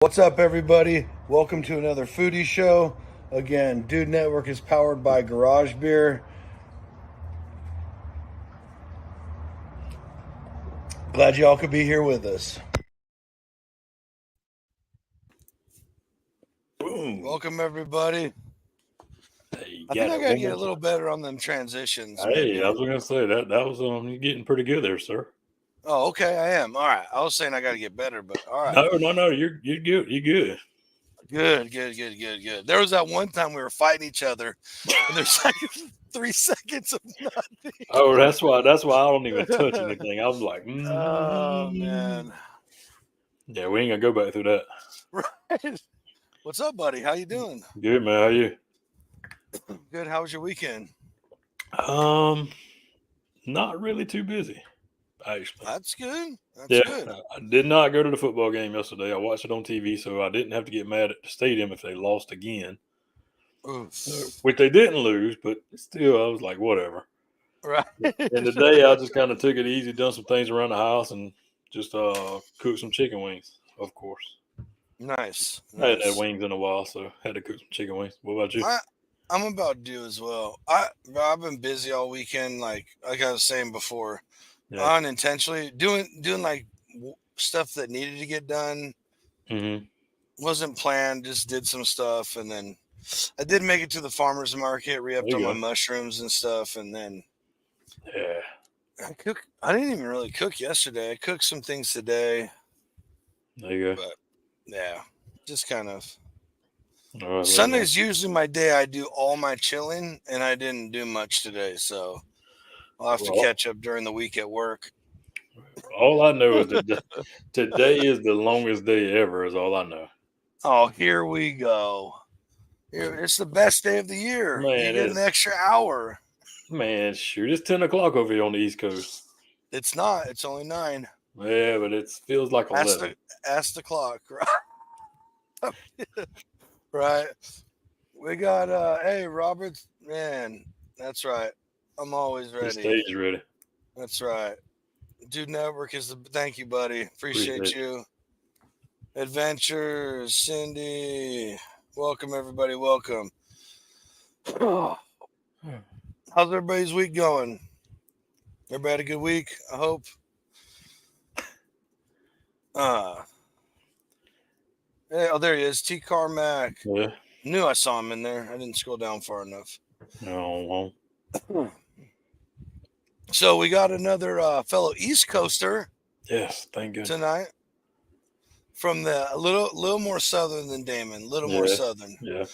What's up, everybody? Welcome to another Foodie show. Again, Dude Network is powered by Garage Beer. Glad y'all could be here with us. Boom. Welcome, everybody. Hey, I think I gotta get a little better on them transitions. Hey, Maybe. I was going to say that was you're getting pretty good there, sir. Oh, okay, I am. All right. I was saying I gotta get better, but all right. No, you're good. You're good. Good. There was that one time we were fighting each other, and there's like 3 seconds of nothing. Oh, that's why I don't even touch anything. I was like, Oh man. Yeah, we ain't gonna go back through that. Right. What's up, buddy? How you doing? Good, man. How you? Good. How was your weekend? Not really too busy, actually. That's good. That's Yeah, good. I did not go to the football game yesterday. I watched it on TV, so I didn't have to get mad at the stadium if they lost again. Oof. Which they didn't lose, but still, I was like, whatever. Right. And today, I just kind of took it easy, done some things around the house, and just cooked some chicken wings, of course. Nice. I hadn't had wings in a while, so had to cook some chicken wings. What about you? I'm about due as well. I've been busy all weekend, like I was saying before, unintentionally doing like stuff that needed to get done. Mm-hmm. Wasn't planned, just did some stuff, and then I did make it to the farmers market, re-upped on my mushrooms and stuff, and then I didn't even really cook yesterday. I cooked some things today. There you go. But yeah, just kind of. Right, Sunday's usually my day. I do all my chilling, and I didn't do much today, so I'll have to catch up during the week at work. All I know is that today is the longest day ever. Is all I know. Oh, here we go. It's the best day of the year. Man, you get an extra hour. Man, shoot, it's 10 o'clock over here on the East Coast. It's not. It's only 9. Yeah, but it feels like 11. Ask the clock, right? Right. We got hey Robert, man. That's right. I'm always ready. The stage is ready. That's right. Dude Network is the thank you, buddy. Appreciate you. Adventures, Cindy. Welcome everybody. Welcome. How's everybody's week going? Everybody had a good week, I hope. Hey, oh, there he is. T Carmack. Yeah. Knew I saw him in there. I didn't scroll down far enough. No. So we got another fellow East Coaster. Yes, thank goodness. Tonight. From the a little more southern than Damon. More southern. Yeah.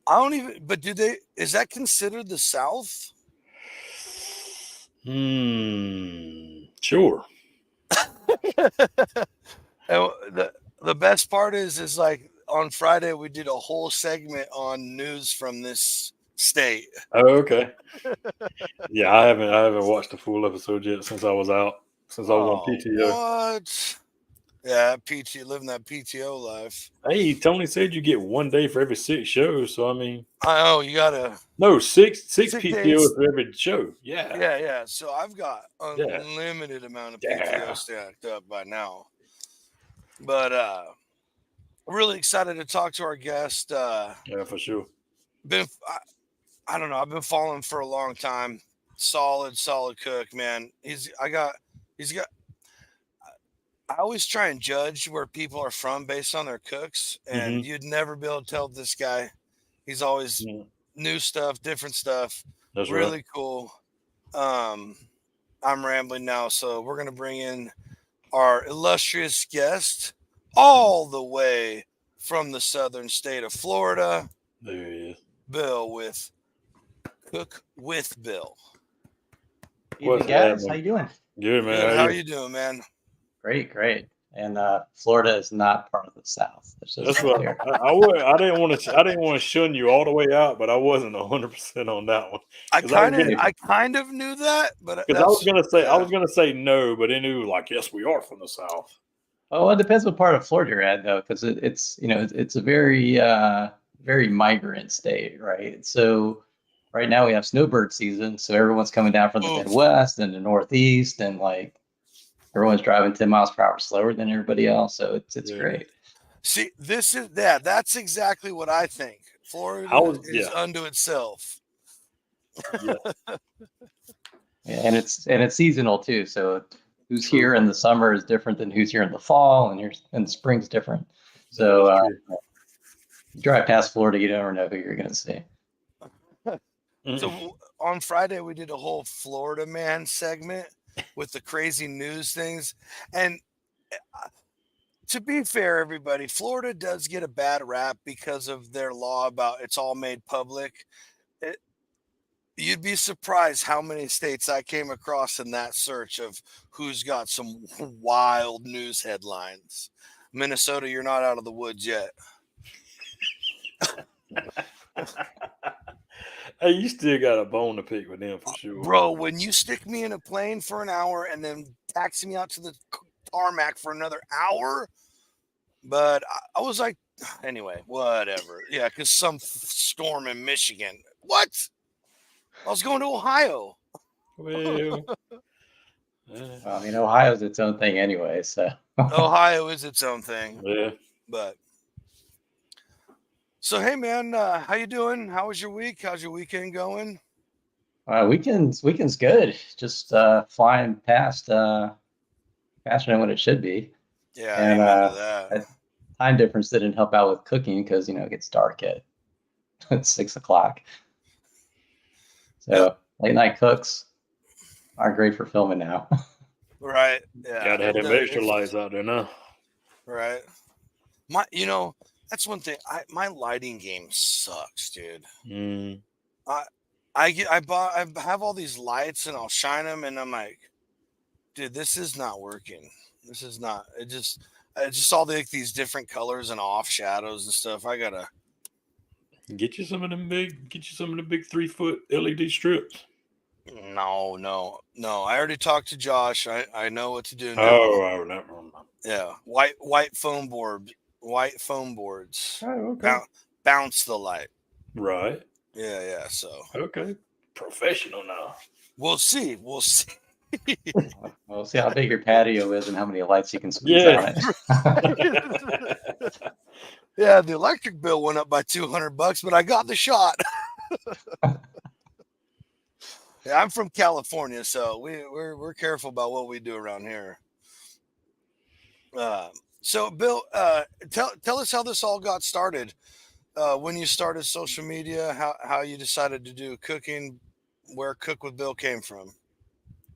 I don't even. But is that considered the South? Sure. The best part is like on Friday we did a whole segment on news from this state. Oh, okay. Yeah, I haven't watched the full episode yet since I was out. Since I was on PTO. What? Yeah, living that PTO life. Hey, Tony said you get 1 day for every 6 shows. So I mean, I know you gotta. No, six PTOs for every show. Yeah. Yeah. So I've got unlimited amount of PTO stacked up by now. But really excited to talk to our guest. Yeah, for sure. I don't know. I've been following for a long time. Solid cook, man. I always try and judge where people are from based on their cooks, and you'd never be able to tell this guy. He's always new stuff, different stuff. That's really cool. I'm rambling now, so we're gonna bring in our illustrious guest, all the way from the southern state of Florida. There he is, Bill with Cook with Bill. Evening, guys. How you doing? Good, man. Good. How you doing, man? Great. And Florida is not part of the South. That's what I didn't want to shun you all the way out, but I wasn't 100% on that one. I kind of knew that, but because I was gonna say no, but then it was like, yes, we are from the South. Well, it depends what part of Florida you're at, though, because it's a very very migrant state, right? So right now we have snowbird season, so everyone's coming down from the Midwest and the Northeast, and like everyone's driving 10 miles per hour slower than everybody else. So it's great. See, that's exactly what I think. Florida is unto itself. Yeah. Yeah, and it's seasonal too. So who's here in the summer is different than who's here in the fall, and here's and spring's different. So you drive past Florida, you never know who you're going to see. So on Friday we did a whole Florida man segment with the crazy news things, and to be fair, everybody, Florida does get a bad rap because of their law about it's all made public. You'd be surprised how many states I came across in that search of who's got some wild news headlines. Minnesota, you're not out of the woods yet. Hey, you still got a bone to pick with them for sure. Bro, when you stick me in a plane for an hour and then taxi me out to the tarmac for another hour, but I was like, anyway, whatever. Yeah, because some storm in Michigan. What? I was going to Ohio. Well, I mean, Ohio's its own thing anyway. So Ohio is its own thing. Yeah. But so, hey, man, how you doing? How was your week? How's your weekend going? weekend's good. Just flying past faster than what it should be. Yeah, and amen to that. Time difference didn't help out with cooking because it gets dark at 6:00. So late night cooks aren't great for filming now. Right. Yeah. Gotta have them extra lights out there now. Right. That's one thing. My lighting game sucks, dude. I have all these lights and I'll shine them and I'm like, dude, this is not working. This is not. It's just all these different colors and off shadows and stuff. I gotta get you some of them big 3-foot LED strips. No. I already talked to Josh. I know what to do now. Oh, never mind. Yeah, white foam boards. Oh, okay. Bounce the light. Right. Yeah. So okay, professional now. We'll see. We'll see how big your patio is and how many lights you can squeeze on it. Yeah, the electric bill went up by $200, but I got the shot. Yeah, I'm from California, so we're careful about what we do around here. So, Bill, tell us how this all got started. When you started social media, how you decided to do cooking, where Cook with Bill came from.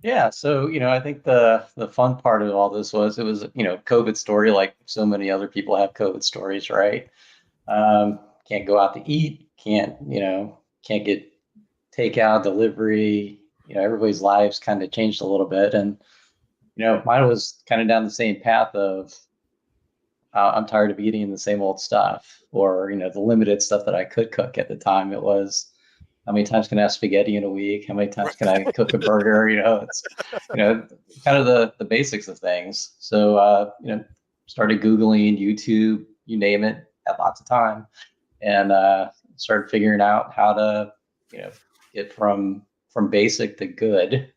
Yeah, so I think the fun part of all this was it was COVID story, like so many other people have COVID stories, right? Can't go out to eat, can't get takeout, delivery. Everybody's lives kind of changed a little bit, and mine was kind of down the same path of I'm tired of eating the same old stuff, or the limited stuff that I could cook at the time. It was, how many times can I have spaghetti in a week? How many times can I cook a burger? It's kind of the basics of things. So started Googling, YouTube, you name it, had lots of time, and started figuring out how to get from basic to good,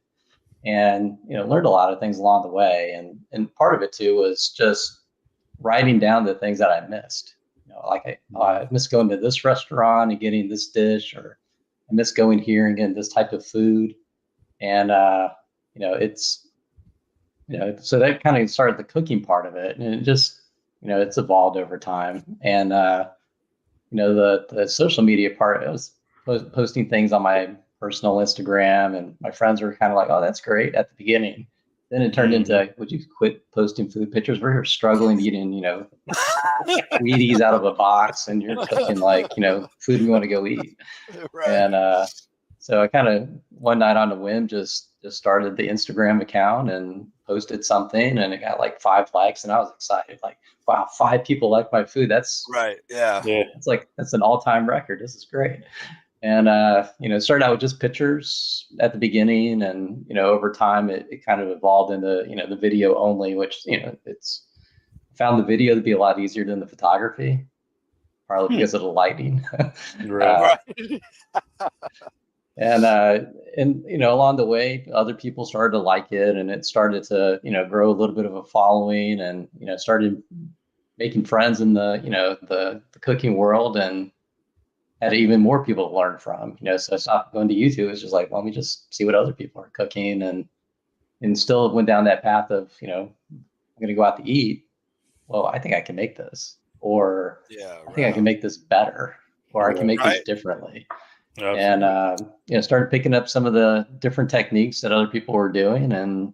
and learned a lot of things along the way. And part of it too was just writing down the things that I missed. Like I miss going to this restaurant and getting this dish, or I miss going here and getting this type of food. And it's so that kind of started the cooking part of it, and it just it's evolved over time. And the social media part, I was posting things on my personal Instagram, and my friends were kind of like, "Oh, that's great" at the beginning. Then it turned into, "Would you quit posting food pictures? We're struggling eating, Wheaties out of a box, and you're cooking like, food we want to go eat." Right. And so I kind of one night on a whim just started the Instagram account and posted something, and it got like 5 likes, and I was excited. Like, wow, 5 people like my food. That's right. Yeah. That's an all-time record. This is great. And it started out with just pictures at the beginning, and over time it kind of evolved into the video only, which found the video to be a lot easier than the photography, probably because of the lighting. Right. And along the way, other people started to like it, and it started to grow a little bit of a following, and started making friends in the the cooking world, and had even more people to learn from. So I stopped going to YouTube. It's just like, well, let me just see what other people are cooking, and still went down that path of I'm going to go out to eat. Well, I think I can make this, or I think I can make this better, or I can make this differently. Absolutely. And started picking up some of the different techniques that other people were doing, and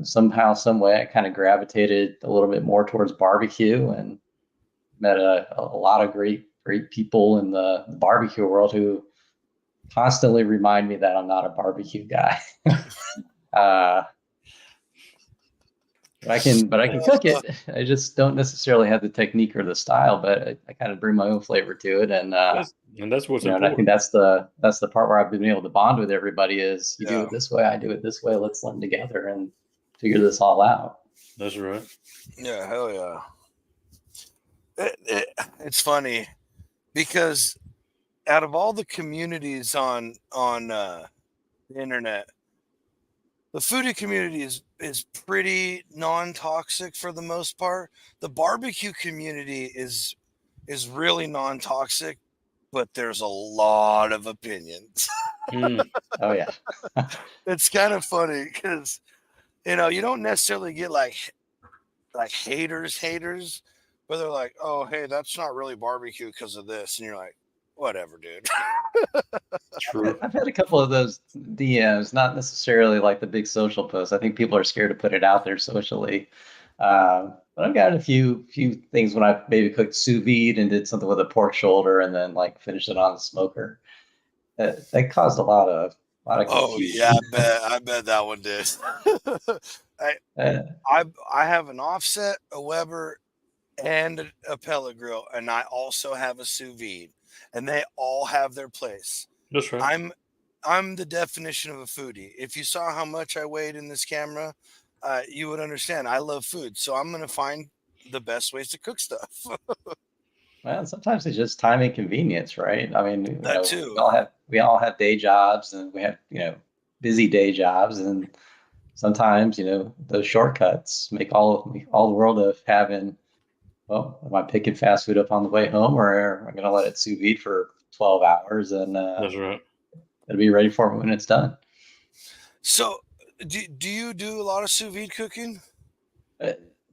somehow, some way, I kind of gravitated a little bit more towards barbecue, and met a lot of great people in the barbecue world who constantly remind me that I'm not a barbecue guy. But I can cook it. I just don't necessarily have the technique or the style, but I kind of bring my own flavor to it, and that's what's important. And I think that's the part where I've been able to bond with everybody. Is you do it this way, I do it this way. Let's learn together and figure this all out. That's right. Yeah, hell yeah. It's funny because out of all the communities on the internet, the foodie community is pretty non-toxic for the most part. The barbecue community is really non-toxic, but there's a lot of opinions. Oh yeah. It's kind of funny because you don't necessarily get like haters, but they're like, oh hey, that's not really barbecue because of this, and you're like, whatever, dude. True. I've had a couple of those DMs, not necessarily like the big social posts. I think people are scared to put it out there socially. But I've got a few things when I maybe cooked sous vide and did something with a pork shoulder and then like finished it on the smoker. That caused a lot of confusion. Oh yeah, I bet that one did. I have an offset, a Weber, and a pellet grill, and I also have a sous vide, and they all have their place. That's right. I'm the definition of a foodie. If you saw how much I weighed in this camera, you would understand. I love food, so I'm going to find the best ways to cook stuff. Well, sometimes it's just time and convenience, right? I mean, That too. we all have day jobs, and we have busy day jobs, and sometimes those shortcuts make all the world of having. Well, am I picking fast food up on the way home, or am I going to let it sous vide for 12 hours and That's right. it'll be ready for me when it's done? So, do you do a lot of sous vide cooking?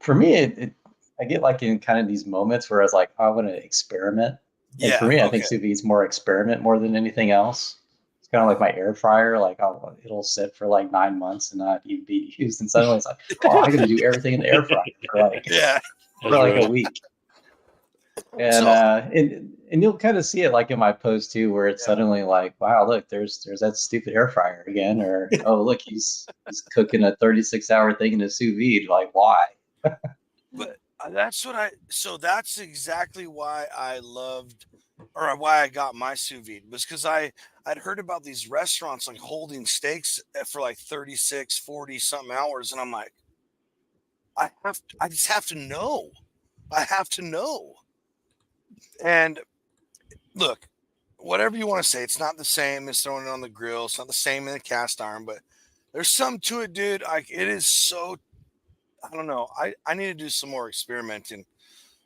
For me, I get like in kind of these moments where I was like, oh, I want to experiment. And for me, I think sous vide is more experiment more than anything else. It's kind of like my air fryer. Like it'll sit for like 9 months and not even be used. And suddenly it's like, oh, I'm going to do everything in the air fryer for like a week. And and you'll kind of see it like in my post too, where it's suddenly like, wow, look, there's that stupid air fryer again, or oh, look, he's cooking a 36-hour thing in a sous vide. Like, why? But that's exactly why I loved, or why I got my sous vide, was because I'd heard about these restaurants like holding steaks for like 36, 40 something hours, and I'm like, I just have to know. I have to know. And look, whatever you want to say, it's not the same as throwing it on the grill. It's not the same in the cast iron, but there's something to it, dude. Like, it is so, I don't know. I need to do some more experimenting.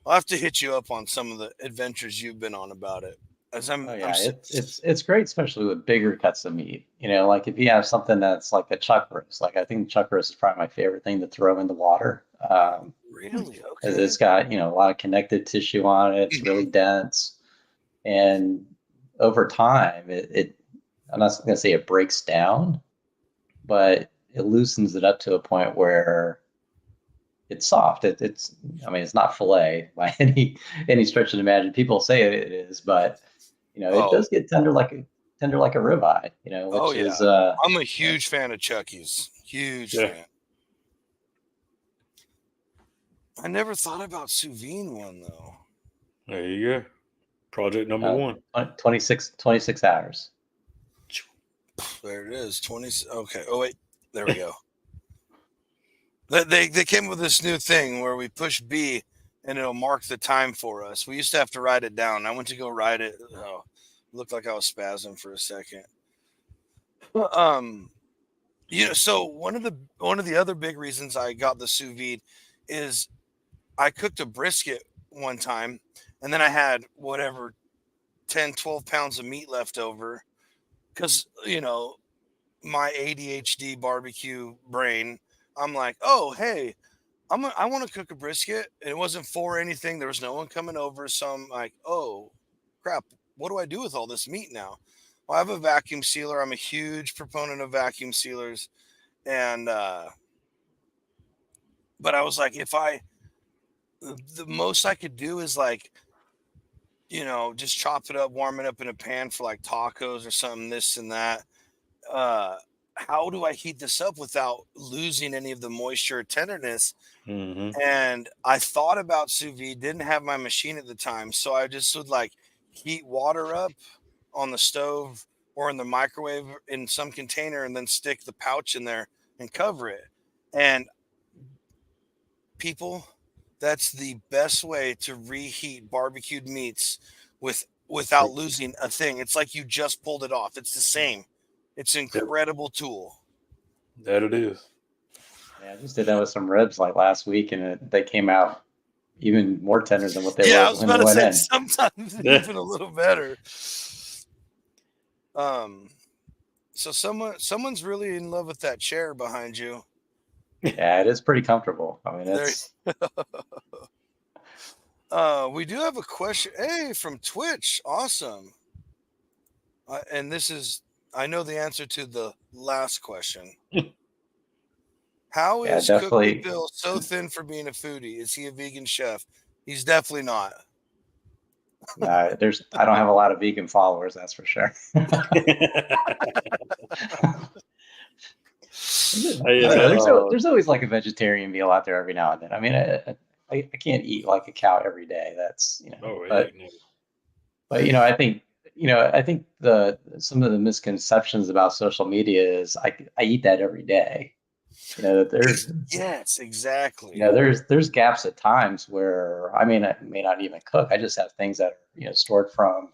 I'll have to hit you up on some of the adventures you've been on about it. It's great, especially with bigger cuts of meat. Like if you have something that's like a chuck roast, like I think chuck roast is probably my favorite thing to throw in the water. Really? Okay. It's got a lot of connected tissue on it. It's really dense, and over time, I'm not going to say it breaks down, but it loosens it up to a point where it's soft. It's not filet by any stretch of the imagination. People say it is, but it does get tender like a ribeye. Which is I'm a huge fan of Chucky's. Huge fan. I never thought about sous vide one though. There you go. Project number 1. 26 hours. There it is. 20. Okay. Oh wait. There we go. They came with this new thing where we push B and it'll mark the time for us. We used to have to write it down. I went to go write it. Oh, it looked like I was spazzing for a second. So one of the other big reasons I got the sous vide is I cooked a brisket one time, and then I had whatever 10, 12 pounds of meat left over because my ADHD barbecue brain. I'm like, oh hey, I want to cook a brisket, and it wasn't for anything. There was no one coming over, so I'm like, oh crap, what do I do with all this meat now? Well, I have a vacuum sealer. I'm a huge proponent of vacuum sealers, and but I was like, if I the most I could do is like, just chop it up, warm it up in a pan for like tacos or something, this and that. Uh, how do I heat this up without losing any of the moisture or tenderness? Mm-hmm. And I thought about sous vide, didn't have my machine at the time. So I just would like heat water up on the stove or in the microwave in some container and then stick the pouch in there and cover it. And people, that's the best way to reheat barbecued meats without losing a thing. It's like you just pulled it off. It's the same. It's an incredible tool. That it is. Yeah, I just did that with some ribs like last week, and they came out even more tender than what they were I was when about they to went say in. sometimes even a little better. So someone's really in love with that chair behind you. Yeah, it is pretty comfortable. I mean, There. it's We do have a question. Hey, from Twitch. Awesome. And this is, I know the answer to the last question. How is Cook definitely. Bill so thin for being a foodie? Is he a vegan chef? He's definitely not. I don't have a lot of vegan followers, that's for sure. There's always like a vegetarian meal out there every now and then. I mean, I can't eat like a cow every day. That's but I think some of the misconceptions about social media is I eat that every day. There's yes, exactly. There's gaps at times where I may not even cook. I just have things that are stored from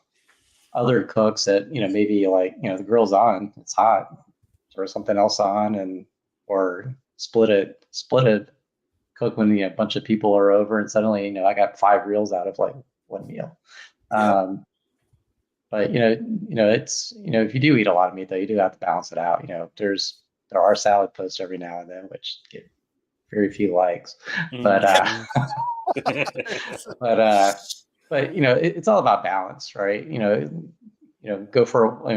other cooks that maybe like the grill's on, it's hot, throw something else on or split it cook when a bunch of people are over and suddenly I got 5 reels out of like one meal. Yep. But it's if you do eat a lot of meat though, you do have to balance it out. There are salad posts every now and then which get very few likes, but it's all about balance, right? Go for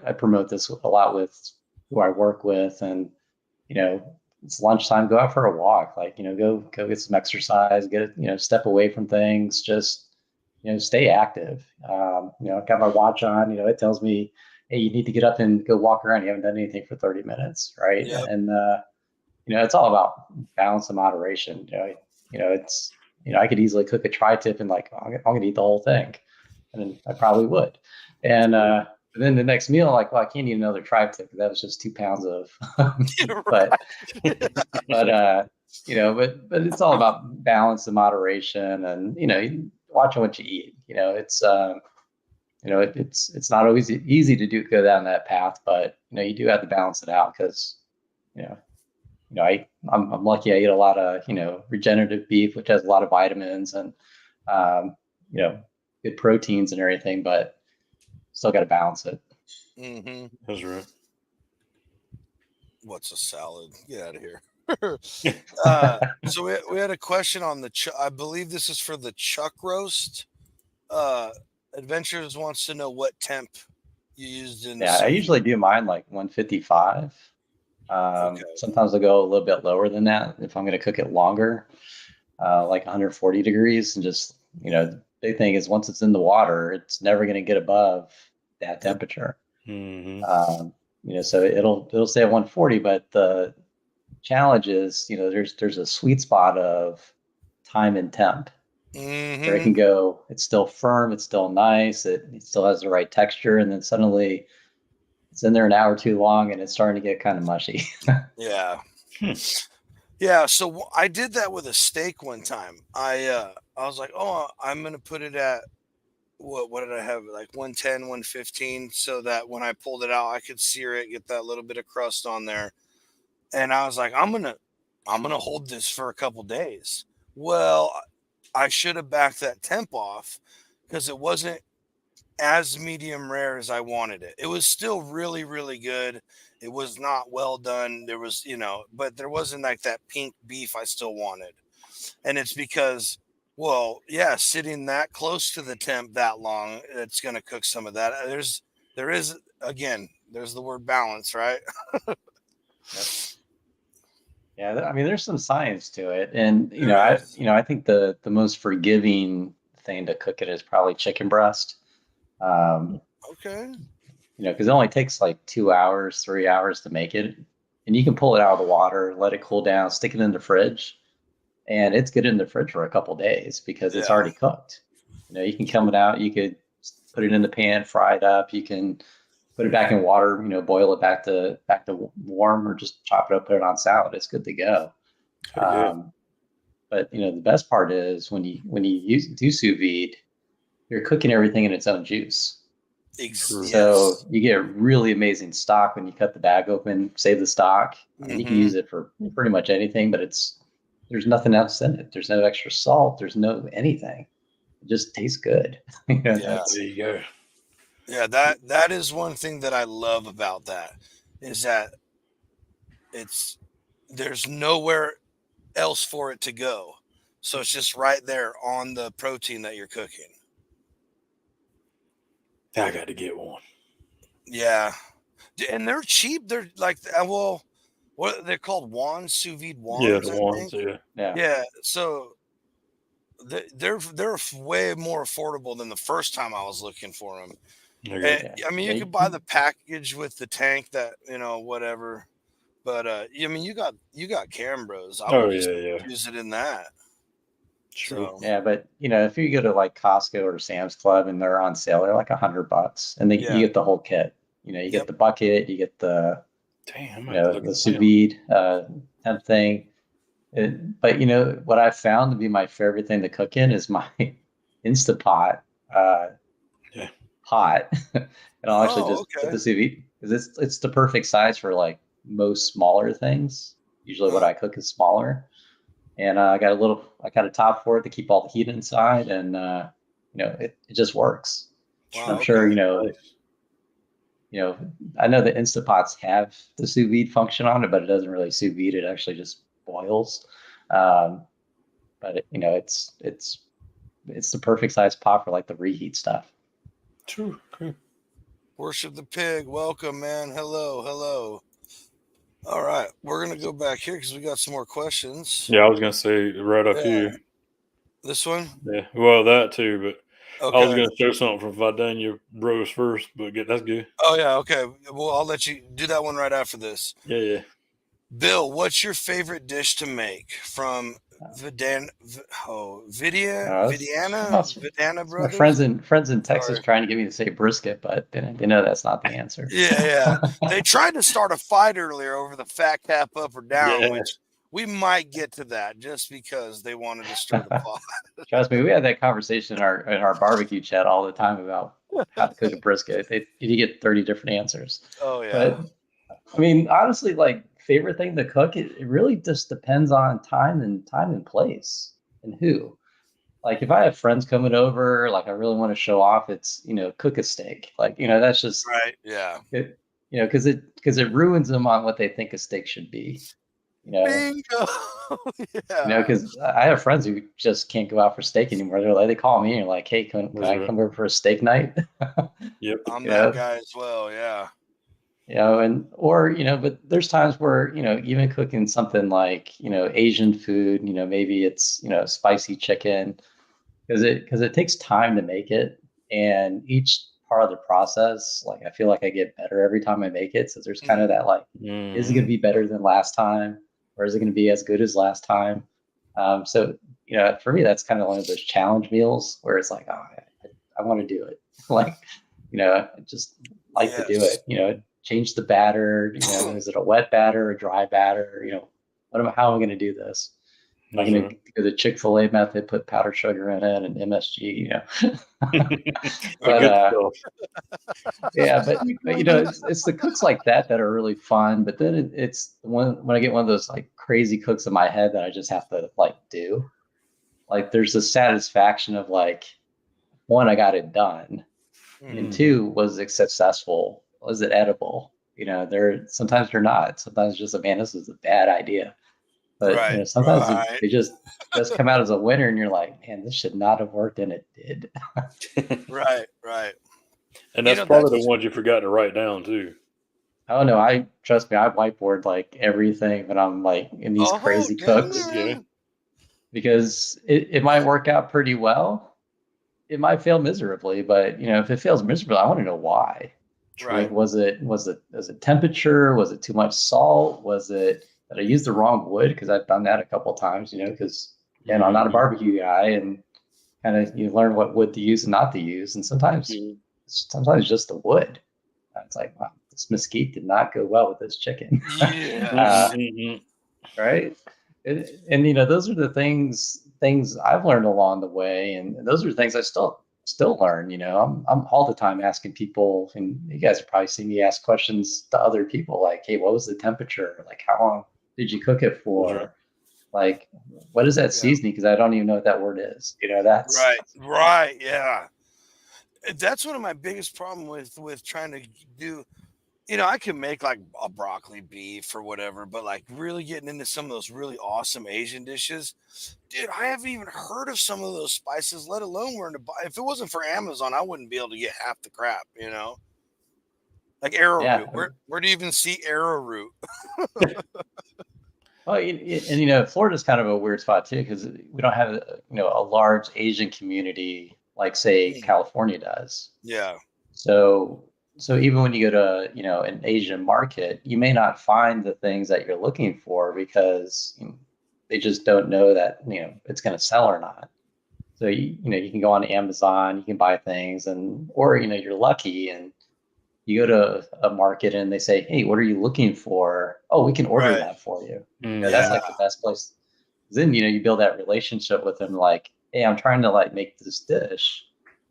I promote this a lot with who I work with, and it's lunchtime, go out for a walk, like go get some exercise, step away from things, just stay active. I've got my watch on, it tells me, hey, you need to get up and go walk around. You haven't done anything for 30 minutes, right? Yep. And it's all about balance and moderation. It's I could easily cook a tri-tip and like I'm gonna eat the whole thing, and I probably would. And then the next meal, like, well, I can't eat another tri-tip because that was just 2 pounds of. but it's all about balance and moderation, and watching what you eat. It's not always easy to go down that path, but you do have to balance it out because I'm lucky I eat a lot of regenerative beef, which has a lot of vitamins and good proteins and everything, but still got to balance it. Mm-hmm. That's right. What's a salad? Get out of here. So we had a question on the I believe this is for the chuck roast. Adventures wants to know what temp you used in. I usually do mine like 155. Sometimes I'll go a little bit lower than that if I'm going to cook it longer, like 140 degrees. And just the big thing is once it's in the water, it's never going to get above that temperature. Mm-hmm. So it'll stay at 140, but the challenge is there's a sweet spot of time and temp. Mm-hmm. Where it can go, it's still firm, it's still nice, it still has the right texture, and then suddenly it's in there an hour too long and it's starting to get kind of mushy. Yeah. Yeah, so I did that with a steak one time. I was like, oh, I'm going to put it at what did I have? Like 110, 115, so that when I pulled it out, I could sear it, get that little bit of crust on there. And I was like, I'm gonna hold this for a couple days. Well, I should have backed that temp off because it wasn't as medium rare as I wanted it. It was still really, really good. It was not well done. There was, but there wasn't like that pink beef I still wanted. And it's because, well, yeah, sitting that close to the temp that long, it's going to cook some of that. There's the word balance, right? Yep. Yeah, I mean, there's some science to it, and There is. I think the most forgiving thing to cook it is probably chicken breast. Okay. Because it only takes like 2 hours, 3 hours to make it, and you can pull it out of the water, let it cool down, stick it in the fridge, and it's good in the fridge for a couple days because it's Yeah. already cooked. You can come it out, you could put it in the pan, fry it up, you can put it back in water, boil it back to warm, or just chop it up, put it on salad. It's good to go. But the best part is when you do sous vide, you're cooking everything in its own juice. So you get really amazing stock when you cut the bag open, save the stock, and you can use it for pretty much anything, but there's nothing else in it. There's no extra salt. There's no anything. It just tastes good. Yeah. There you go. Yeah, that is one thing that I love about that is that there's nowhere else for it to go. So it's just right there on the protein that you're cooking. I got to get one. Yeah. And they're cheap. They're like, what they're called? Wands, sous vide wands. Yeah, the wands. Yeah. So they're way more affordable than the first time I was looking for them. And, I mean, you could buy the package with the tank that whatever. But I mean, you got Cambros. I would just use it in that. True. So, yeah, but if you go to like Costco or Sam's Club and they're on sale, they're like $100, and you get the whole kit. You get the bucket, you get the the sous vide temp thing. But what I found to be my favorite thing to cook in is my Instapot pot, and I'll actually just put the sous vide because it's the perfect size for like most smaller things. Usually, what I cook is smaller. And I got a top for it to keep all the heat inside, and it just works. Wow, I'm sure I know the Instapots have the sous vide function on it, but it doesn't really sous vide. It actually just boils. But it's the perfect size pot for like the reheat stuff. True. Worship the pig. Welcome, man. Hello. All right, we're going to go back here because we got some more questions. Yeah, I was going to say right up here. This one? Yeah, well, that too, but I was going to show something from Vidania Bros first, but that's good. Oh, yeah, okay. Well, I'll let you do that one right after this. Yeah. Bill, what's your favorite dish to make from Vidana Brothers? Friends in Texas trying to get me to say brisket, but they know that's not the answer. Yeah. They tried to start a fight earlier over the fat cap up or down, which we might get to that just because they wanted to stir the pot. Trust me, we had that conversation in our barbecue chat all the time about how to cook a brisket. You get 30 different answers. Oh yeah. But I mean, honestly, like favorite thing to cook, it really just depends on time and place and who. Like if I have friends coming over, like I really want to show off, it's cook a steak. Like that's just right. Yeah. Because it ruins them on what they think a steak should be. Bingo. Yeah. Because I have friends who just can't go out for steak anymore. They call me and you're like, hey, can I come over for a steak night? Yep. I'm that guy as well. Yeah. But there's times where, even cooking something like, Asian food, maybe it's, spicy chicken, because it takes time to make it. And each part of the process, like, I feel like I get better every time I make it. So there's kind of that, like, is it going to be better than last time? Or is it going to be as good as last time? So, for me, that's kind of one of those challenge meals where it's like, oh, I want to do it. Like, I just like to do it, change the batter, is it a wet batter, a dry batter? How am I going to do this? Am I going to go the Chick-fil-A method, put powdered sugar in it and MSG, But it's the cooks like that are really fun. But then it's when I get one of those like crazy cooks in my head that I just have to like do. like there's the satisfaction of like, one, I got it done, and two, was it successful? Was it edible? They're sometimes they're not. Sometimes just man, this is a bad idea. But sometimes they just come out as a winner, and you're like, man, this should not have worked, and it did. Right. And that's probably the ones you forgot to write down too. Oh no, trust me, I whiteboard like everything when I'm like in these crazy cooks. Yeah. Because it might work out pretty well. It might fail miserably, but if it fails miserably, I want to know why. Right. Like, was it temperature? Was it too much salt? Was it that I used the wrong wood? Because I've done that a couple of times, because I'm not a barbecue guy, and kind of you learn what wood to use and not to use. And sometimes just the wood. It's like, wow, this mesquite did not go well with this chicken. Yeah. Right. And those are the things I've learned along the way, and those are the things I still learn. I'm all the time asking people, and you guys have probably seen me ask questions to other people like, hey, what was the temperature? Like, how long did you cook it for? Like, what is that seasoning? Because I don't even know what that word is. That's right. Yeah, that's one of my biggest problem with trying to do. I can make like a broccoli beef or whatever, but like really getting into some of those really awesome Asian dishes, dude, I haven't even heard of some of those spices, let alone where to buy. If it wasn't for Amazon, I wouldn't be able to get half the crap, Like arrowroot. Where do you even see arrowroot? Well, and Florida's kind of a weird spot too, because we don't have a large Asian community like say California does. Yeah. So even when you go to an Asian market, you may not find the things that you're looking for because they just don't know that it's going to sell or not. So you can go on Amazon, you can buy things, or you're lucky and you go to a market and they say, hey, what are you looking for? Oh, we can order that for you. That's like the best place. Then you build that relationship with them, like, hey, I'm trying to like make this dish,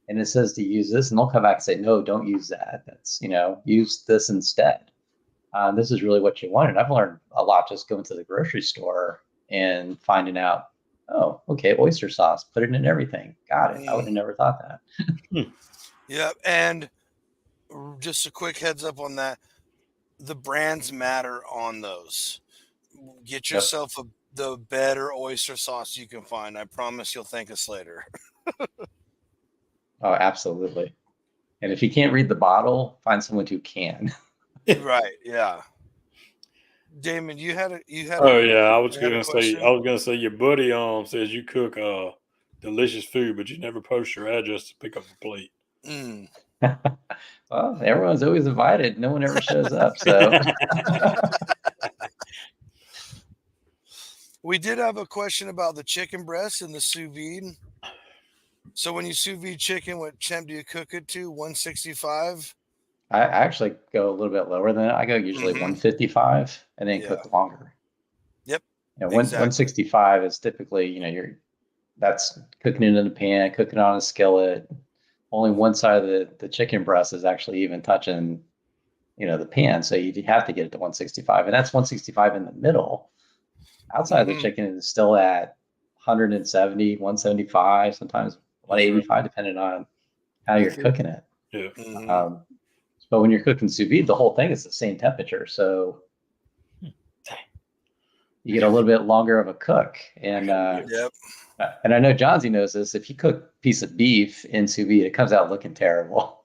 and it says to use this, and they'll come back and say, no, don't use that. That's use this instead. This is really what you want. And I've learned a lot just going to the grocery store and finding out, oh, okay, oyster sauce, put it in everything. Got it. I would have never thought that. Yeah, and just a quick heads up on that. The brands matter on those. Get yourself the better oyster sauce you can find. I promise you'll thank us later. Oh, absolutely. And if you can't read the bottle, find someone who can. Right. Yeah. Damon, you had. Oh yeah, I was gonna say your buddy says you cook delicious food, but you never post your address to pick up a plate. Well, everyone's always invited. No one ever shows up. So we did have a question about the chicken breast and the sous vide. So when you sous vide chicken, what temp do you cook it to? 165? I actually go a little bit lower than that. I go usually 155 and then cook longer. Yep. 165 is typically, that's cooking it in the pan, cooking it on a skillet. Only one side of the chicken breast is actually even touching, the pan. So you have to get it to 165, and that's 165 in the middle. Outside the chicken is still at 170, 175, sometimes 185, depending on how you're cooking it. Yeah. But when you're cooking sous vide, the whole thing is the same temperature. So you get a little bit longer of a cook. And and I know Johnsy knows this. If you cook a piece of beef in sous vide, it comes out looking terrible.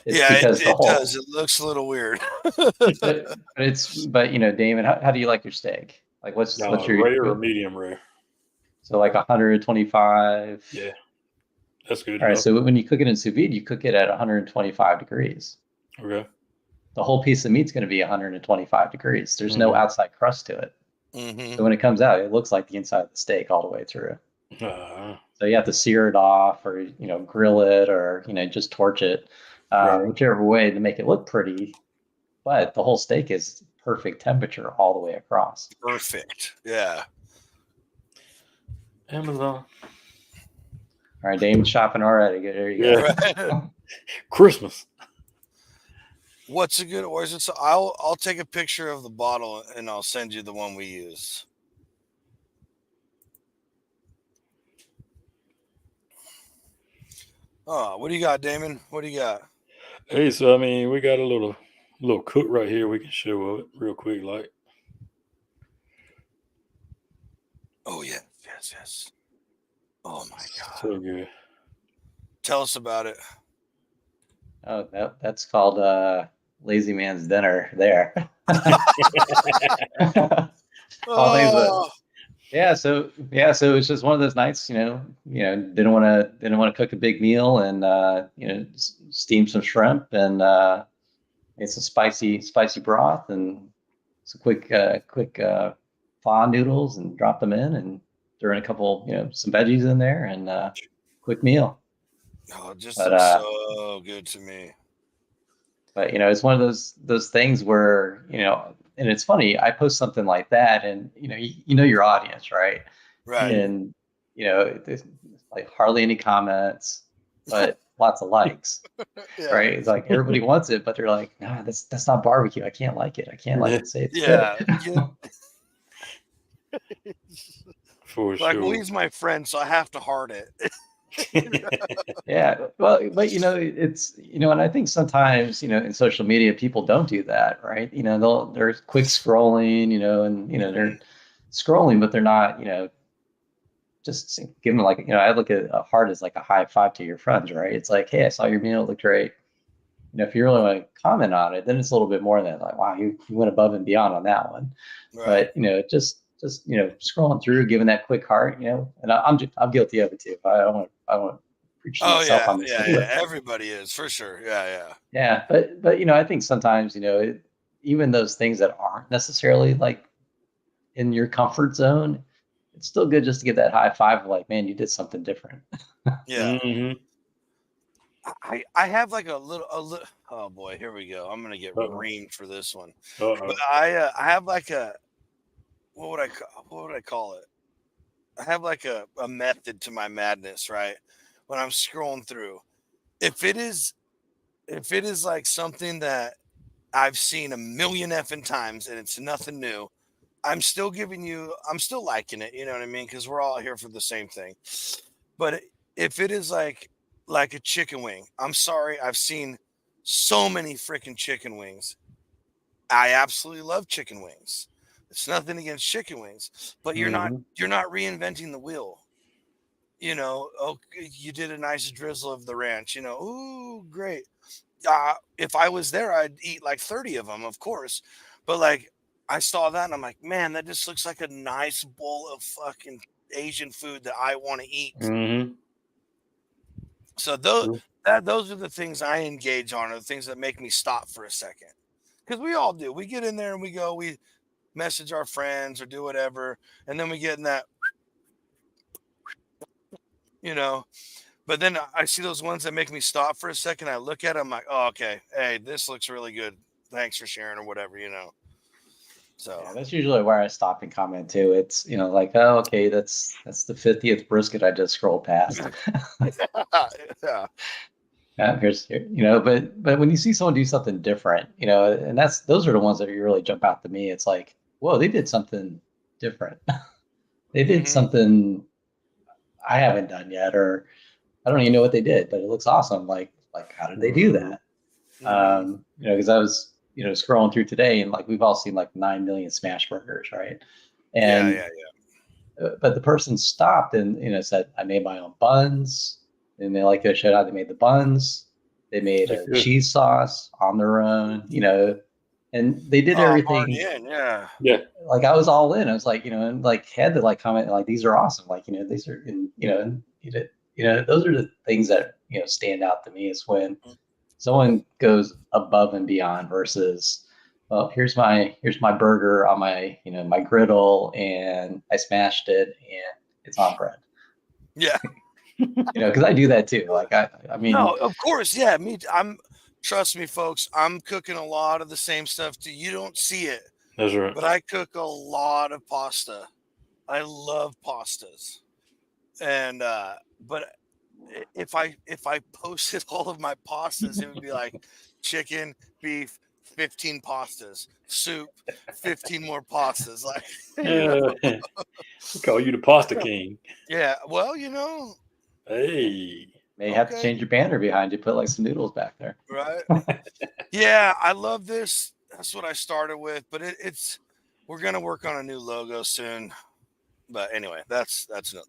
It does. It looks a little weird. but Damon, how do you like your steak? Like what's your rare or medium rare? So like 125. Yeah, that's good. All right. So when you cook it in sous vide, you cook it at 125 degrees. Okay. The whole piece of meat's going to be 125 degrees. There's no outside crust to it. So when it comes out, it looks like the inside of the steak all the way through. So you have to sear it off, or grill it, or just torch it, whichever way to make it look pretty. But the whole steak is perfect temperature all the way across. Perfect. Yeah. Amazon. All right, Damon's shopping already. There you go. Right. Christmas. What's a good oyster? So I'll take a picture of the bottle and I'll send you the one we use. Oh, what do you got, Damon? What do you got? Hey, so I mean, we got a little cook right here. We can show of it real quick, like. Oh yeah, yes. Oh my god. So good. Tell us about it. Oh, that's called lazy man's dinner there. All things, Oh, so it's just one of those nights, didn't want to cook a big meal and steam some shrimp and made some spicy broth and some quick pho noodles and dropped them in and threw in a couple, some veggies in there and quick meal. it just But looks so good to me. But it's one of those things where and it's funny. I post something like that, and you know your audience, right? Right. And there's like hardly any comments, but lots of likes, Yeah. right? It's like everybody wants it, but they're like, nah, that's not barbecue. I can't like it. I can't like say it's good. Yeah. For Like, well, sure. he's my friend, so I have to heart it. Yeah, well, but it's and I think sometimes in social media people don't do that, right? They're quick scrolling, and they're scrolling, but they're not, just give them like I look at a heart as like a high five to your friends, right? It's like, hey, I saw your meal, it looked great. If you really want to comment on it, then it's a little bit more than like, wow, you went above and beyond on that one. Right. But just scrolling through, giving that quick heart, and I'm guilty of it too. I don't want to preach to Oh myself yeah, on this thing, yeah. but Everybody is for sure. Yeah. yeah, but I think sometimes even those things that aren't necessarily like in your comfort zone, it's still good just to get that high five of like, man, you did something different. Yeah. Mm-hmm. I have like a little. Oh boy, here we go. I'm gonna get Uh-oh. reamed for this one. Uh-oh. But I have like a what would I call it? I have like a method to my madness, right? When I'm scrolling through, if it is like something that I've seen a million effing times and it's nothing new, I'm still liking it. You know what I mean? Because we're all here for the same thing. But if it is like a chicken wing, I'm sorry, I've seen so many freaking chicken wings. I absolutely love chicken wings. It's nothing against chicken wings, but Mm-hmm. you're not reinventing the wheel. Oh, you did a nice drizzle of the ranch. Ooh, great. If I was there, I'd eat like 30 of them, of course. But like, I saw that and I'm like, man, that just looks like a nice bowl of fucking Asian food that I want to eat. Mm-hmm. So True. those are the things I engage on, are the things that make me stop for a second. Because we all do. We get in there and we message our friends or do whatever, and then we get in that, you know. But then I see those ones that make me stop for a second. I look at them, I'm like, oh, okay, hey, this looks really good. Thanks for sharing or whatever. So Yeah, that's usually where I stop and comment too. It's like, oh, okay, that's the 50th brisket I just scrolled past. yeah, Here's here, but when you see someone do something different, and those are the ones that really jump out to me. It's like, whoa, they did something different. They did hmm something I haven't done yet, or I don't even know what they did, but it looks awesome. Like how did they do Mm-hmm. that? hmm Because I was scrolling through today, and like we've all seen like 9 million smash burgers, right? yeah, And yeah, but the person stopped and said, I made my own buns, and they like to show how they made the buns. They made Heck a yeah. cheese sauce on their own, and they did Oh, hard everything. in, yeah. Yeah. Like I was all in. I was like, and like had to like comment like these are awesome. Like these are, and those are the things that stand out to me is when someone goes above and beyond versus, well, here's my burger on my my griddle and I smashed it and it's on bread. Yeah. Because I do that too. Like I mean, No, of course, yeah. Trust me, folks. I'm cooking a lot of the same stuff too. You don't see it, That's right. but I cook a lot of pasta. I love pastas, and but if I posted all of my pastas, it would be like chicken, beef, 15 pastas, soup, 15 more pastas. Like, We call you the pasta king. yeah. Well, Hey. May have to Okay. change your banner behind you, put like some noodles back there. Right. Yeah, I love this. That's what I started with, but we're gonna work on a new logo soon. But anyway, that's no,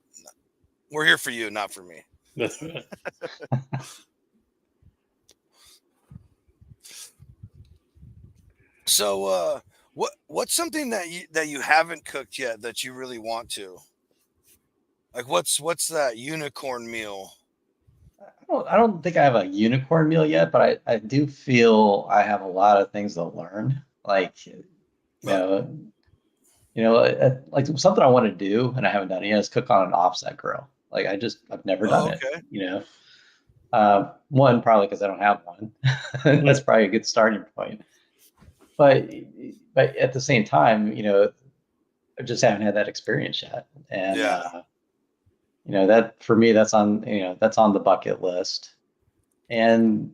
we're here for you, not for me. That's right. So, what's something that you haven't cooked yet that you really want to? Like, what's that unicorn meal? I don't think I have a unicorn meal yet, but I do feel I have a lot of things to learn. Like, Uh, like something I want to do and I haven't done it yet is cook on an offset grill. Like I've never done oh, it, okay. One, probably because I don't have one. That's probably a good starting point. But at the same time, I just haven't had that experience yet. And Yeah. that for me, that's on the bucket list. And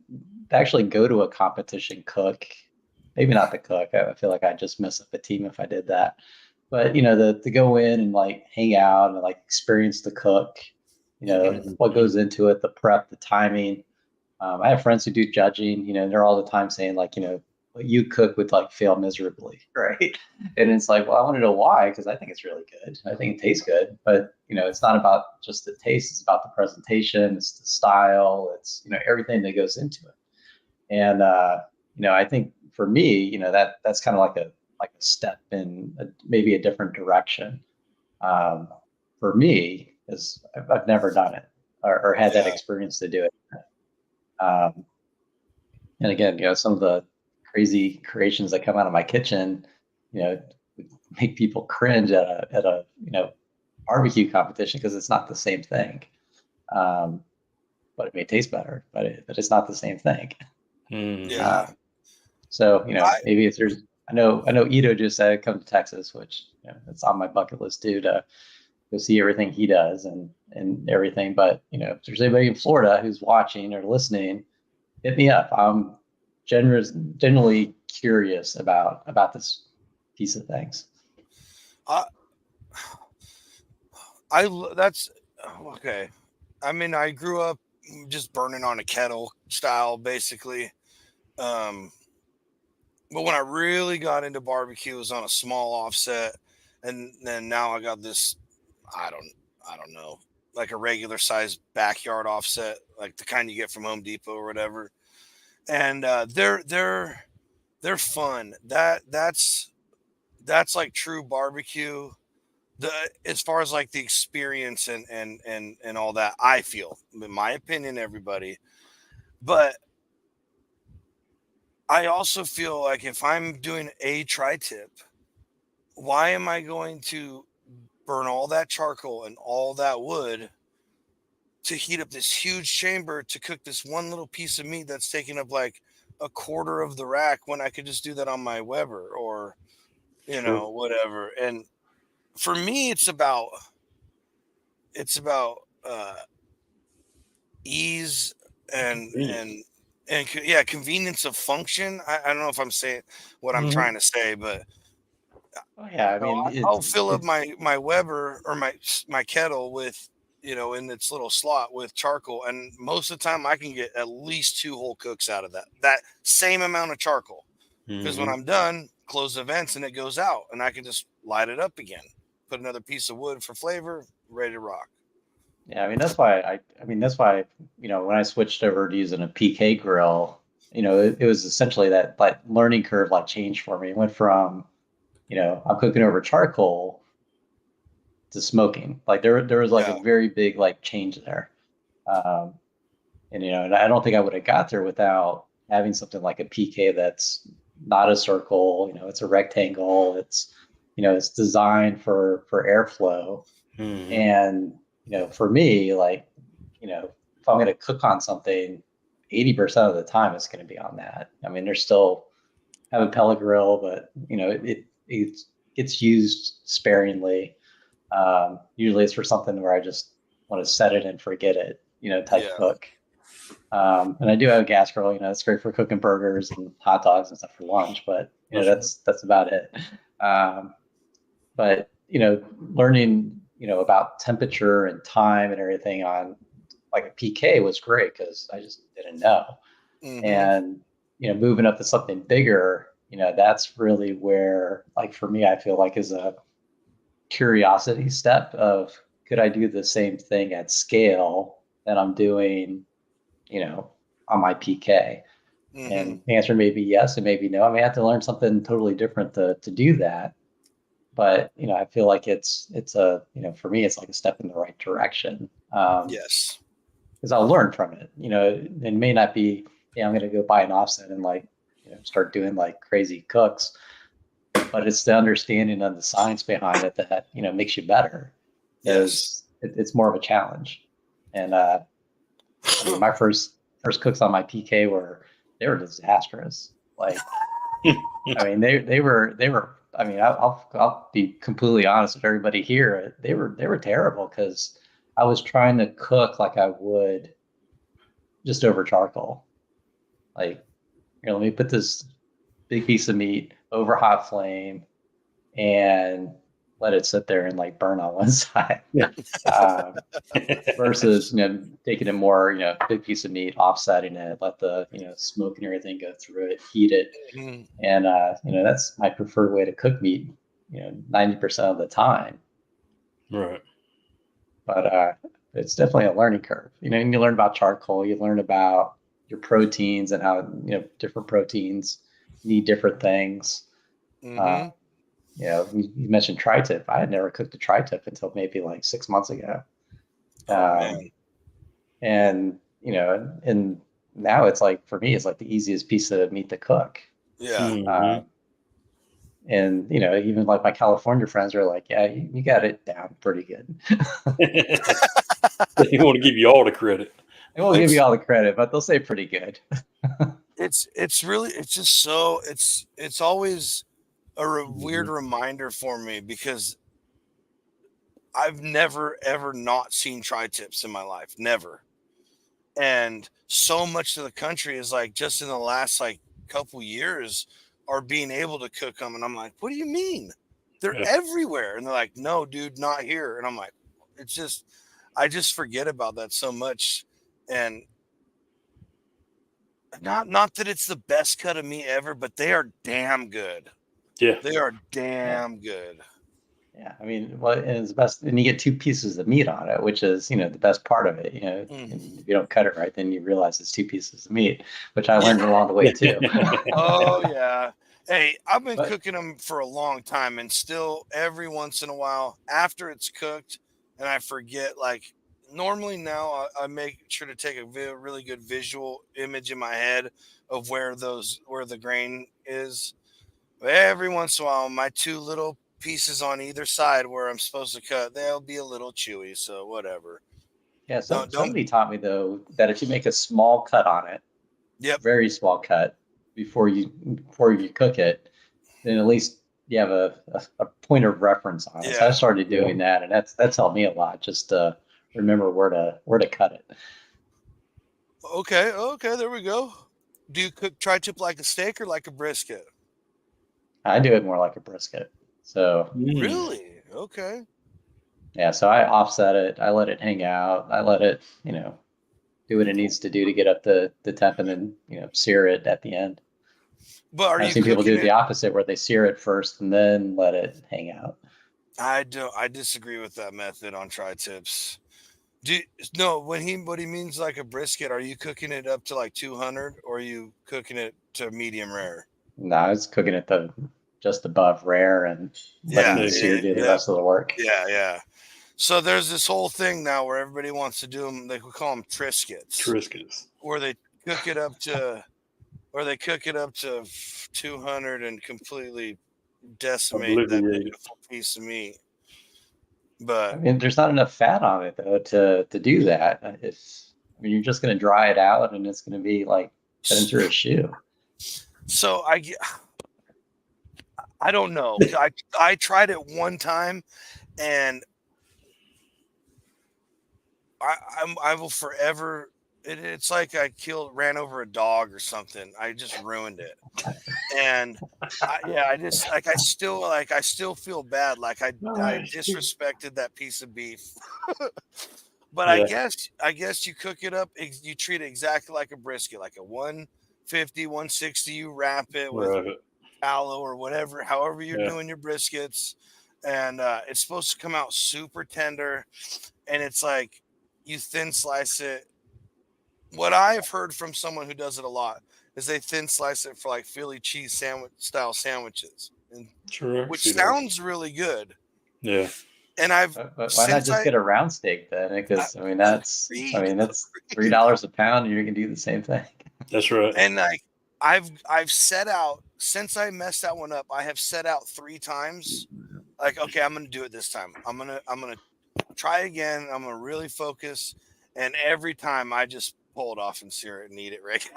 to actually go to a competition cook, maybe not the cook. I feel like I'd just mess up the team if I did that. But to go in and like hang out and like experience the cook, what goes into it, the prep, the timing. I have friends who do judging, they're all the time saying like, what you cook would like fail miserably, right? And it's like, well, I want to know why, because I think it's really good. I think it tastes good, but it's not about just the taste; it's about the presentation, it's the style, it's everything that goes into it. And I think for me, that's kind of like a step in maybe a different direction. Um, for me, is I've never done it or had that Yeah. experience to do it. Um, and again, some of the crazy creations that come out of my kitchen, make people cringe at a barbecue competition because it's not the same thing. But it may taste better, but it's not the same thing. Yeah. So I maybe if there's, I know Ito just said come to Texas, which it's on my bucket list too to go see everything he does and everything. But if there's anybody in Florida who's watching or listening, hit me up. I'm generally curious about this piece of things. I that's okay. I mean, I grew up just burning on a kettle style, basically. Um, but when I really got into barbecue, it was on a small offset, and then now I got this. I don't, I don't know, like a regular size backyard offset, like the kind you get from Home Depot or whatever. And they're fun. That's like true barbecue. The As far as like the experience and all that, I feel, in my opinion, everybody. But I also feel like if I'm doing a tri-tip, why am I going to burn all that charcoal and all that wood to heat up this huge chamber to cook this one little piece of meat that's taking up like a quarter of the rack when I could just do that on my Weber or True. whatever. And for me, it's about ease and Convenience. and yeah, convenience of function. I don't know if I'm saying what I'm Mm-hmm. trying to say, but Oh yeah, I mean I'll it's fill up it's my Weber or my kettle with in its little slot with charcoal, and most of the time I can get at least two whole cooks out of that same amount of charcoal. Because when Mm-hmm. I'm done, close the vents and it goes out, and I can just light it up again. Put another piece of wood for flavor, ready to rock. yeah, I mean that's why when I switched over to using a PK grill, it was essentially that like learning curve like changed for me. It went from I'm cooking over charcoal to smoking. Like there was like a Yeah, very big like change there. Um, and I don't think I would have got there without having something like a PK that's not a circle. It's a rectangle. It's designed for airflow. Mm-hmm. And for me, like if I'm going to cook on something, 80% of the time it's going to be on that. I mean, there's still have a pellet grill, but it gets used sparingly. Usually it's for something where I just want to set it and forget it, type yeah, cook. And I do have a gas grill. It's great for cooking burgers and hot dogs and stuff for lunch, but That's right. that's about it. Um, but learning about temperature and time and everything on like a PK was great because I just didn't know. Mm-hmm. And, moving up to something bigger, that's really where, like for me, I feel like is a curiosity step of could I do the same thing at scale that I'm doing, on my PK? Mm-hmm. And the answer may be yes, and maybe no. I may have to learn something totally different to do that. But I feel like it's a for me it's like a step in the right direction. Yes. Because I'll learn from it. It may not be, I'm going to go buy an offset and like, start doing like crazy cooks, but it's the understanding of the science behind it that, makes you better. Yes. It's more of a challenge. And I mean, my first cooks on my PK they were disastrous. Like, I mean, they were, I mean, I'll be completely honest with everybody here. They were terrible because I was trying to cook like I would just over charcoal. Like, here, let me put this big piece of meat over hot flame and let it sit there and like burn on one side. Versus, taking a more, big piece of meat, offsetting it, let the, smoke and everything go through it, heat it. Mm-hmm. And, that's my preferred way to cook meat, 90% of the time. Right. But it's definitely a learning curve. And you learn about charcoal, you learn about your proteins and how, different proteins need different things. Mm-hmm. You mentioned tri-tip. I had never cooked a tri-tip until maybe like 6 months ago. Oh, man. And, and now it's like, for me, it's like the easiest piece of meat to cook. Yeah. Mm-hmm. And, even like my California friends are like, yeah, you got it down pretty good. They want to give you all the credit. They won't give you all the credit, but they'll say pretty good. It's really, it's just so, it's always a weird reminder for me because I've never, ever not seen tri-tips in my life. Never. And so much of the country is like just in the last like couple years are being able to cook them. And I'm like, what do you mean? They're everywhere. And they're like, no, dude, not here. And I'm like, it's just, I just forget about that so much. And not that it's the best cut of meat ever, but they are damn good. Yeah. They are damn good. Yeah, I mean, well, and it's best, and you get two pieces of meat on it, which is, the best part of it. And if you don't cut it right, then you realize it's two pieces of meat, which I learned along the way too. Oh yeah. Hey, I've been But cooking them for a long time, and still every once in a while, after it's cooked, and I forget. Like normally now, I make sure to take a really good visual image in my head of where the grain is. But every once in a while, my two little pieces on either side where I'm supposed to cut, they'll be a little chewy. So whatever. yeah, Don't. somebody taught me though that if you make a small cut on it, Yep. very small cut before you cook it, then at least you have a point of reference on it. So I Yeah. started doing that, and that's helped me a lot just to remember where to cut it. Okay. Okay. There we go. Do you cook tri-tip like a steak or like a brisket? I do it more like a brisket. So Really? Okay. yeah, so I offset it. I let it hang out. I let it, do what it needs to do to get up the temp and then, sear it at the end. But are I've you seen people do cooking the it? opposite where they sear it first and then let it hang out. I don't. I disagree with that method on tri-tips. No, what he means like a brisket, are you cooking it up to like 200 or are you cooking it to medium rare? No, I was cooking it just above rare and letting Yeah. the sear do the Yeah. rest of the work. Yeah. Yeah. So there's this whole thing now where everybody wants to do them. They call them Triscuits, Triscuits. where they cook it up to, or they cook it up to 200 and completely decimate that Obliviate it. beautiful piece of meat. I But mean, there's not enough fat on it though to do that. I mean, you're just going to dry it out and it's going to be like cutting through a shoe. so I don't know. I tried it one time and I will forever. It's like I ran over a dog or something. I just ruined it, and I still feel bad. Like I Nice. disrespected that piece of beef. But Yeah. I guess you cook it up. You treat it exactly like a brisket, like a 150, 160. You wrap it with tallow or whatever, however you're doing your briskets, and it's supposed to come out super tender. And it's like you thin slice it. What I've heard from someone who does it a lot is they thin slice it for like Philly cheese sandwich style sandwiches, which sounds really good. Yeah. And why not just get a round steak then? Because that's $3 a pound, and you can do the same thing. That's right. And like I've set out since I messed that one up. I have set out 3 times. Like, okay, I'm gonna do it this time. I'm gonna try again. I'm gonna really focus, and every time I just pull it off and sear it and eat it regular.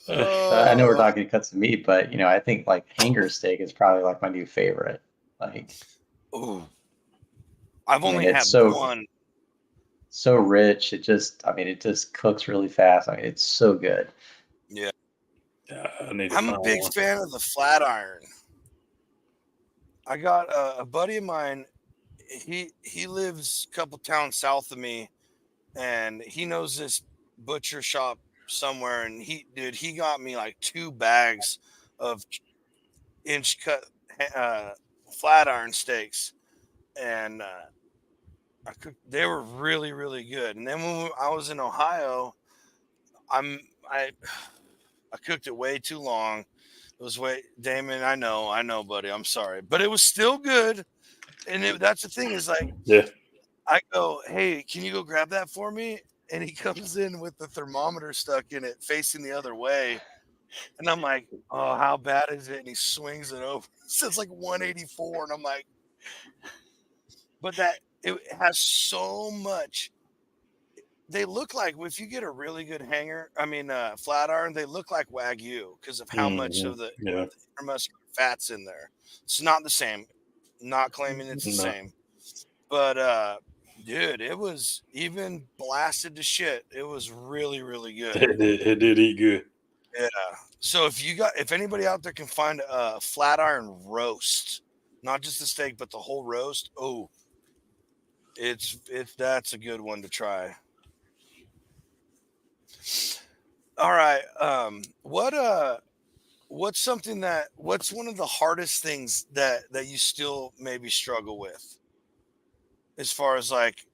I know we're talking cuts of meat, but I think like hanger steak is probably like my new favorite. Like, ooh, I've only had one. So rich, it just cooks really fast. It's so good. Yeah, I'm a big fan of the flat iron. I got a buddy of mine. He lives a couple towns south of me, and he knows this butcher shop somewhere. And he got me like 2 bags of inch cut flat iron steaks, and they were really, really good. And then when I was in Ohio, I cooked it way too long. It was Damon, I know, buddy. I'm sorry, but it was still good. And that's the thing is like, I go, hey, can you go grab that for me? And he comes in with the thermometer stuck in it, facing the other way. And I'm like, oh, how bad is it? And he swings it over. It says like 184. And I'm like, but it has so much. They look like, if you get a really good flat iron, they look like Wagyu because of how much of the intermuscular fat's in there. It's not the same. Not claiming it's the same. But, dude, it was even blasted to shit. It was really, really good. It did eat good. Yeah. So if anybody out there can find a flat iron roast, not just the steak, but the whole roast, that's a good one to try. All right. What's one of the hardest things that you still maybe struggle with as far as like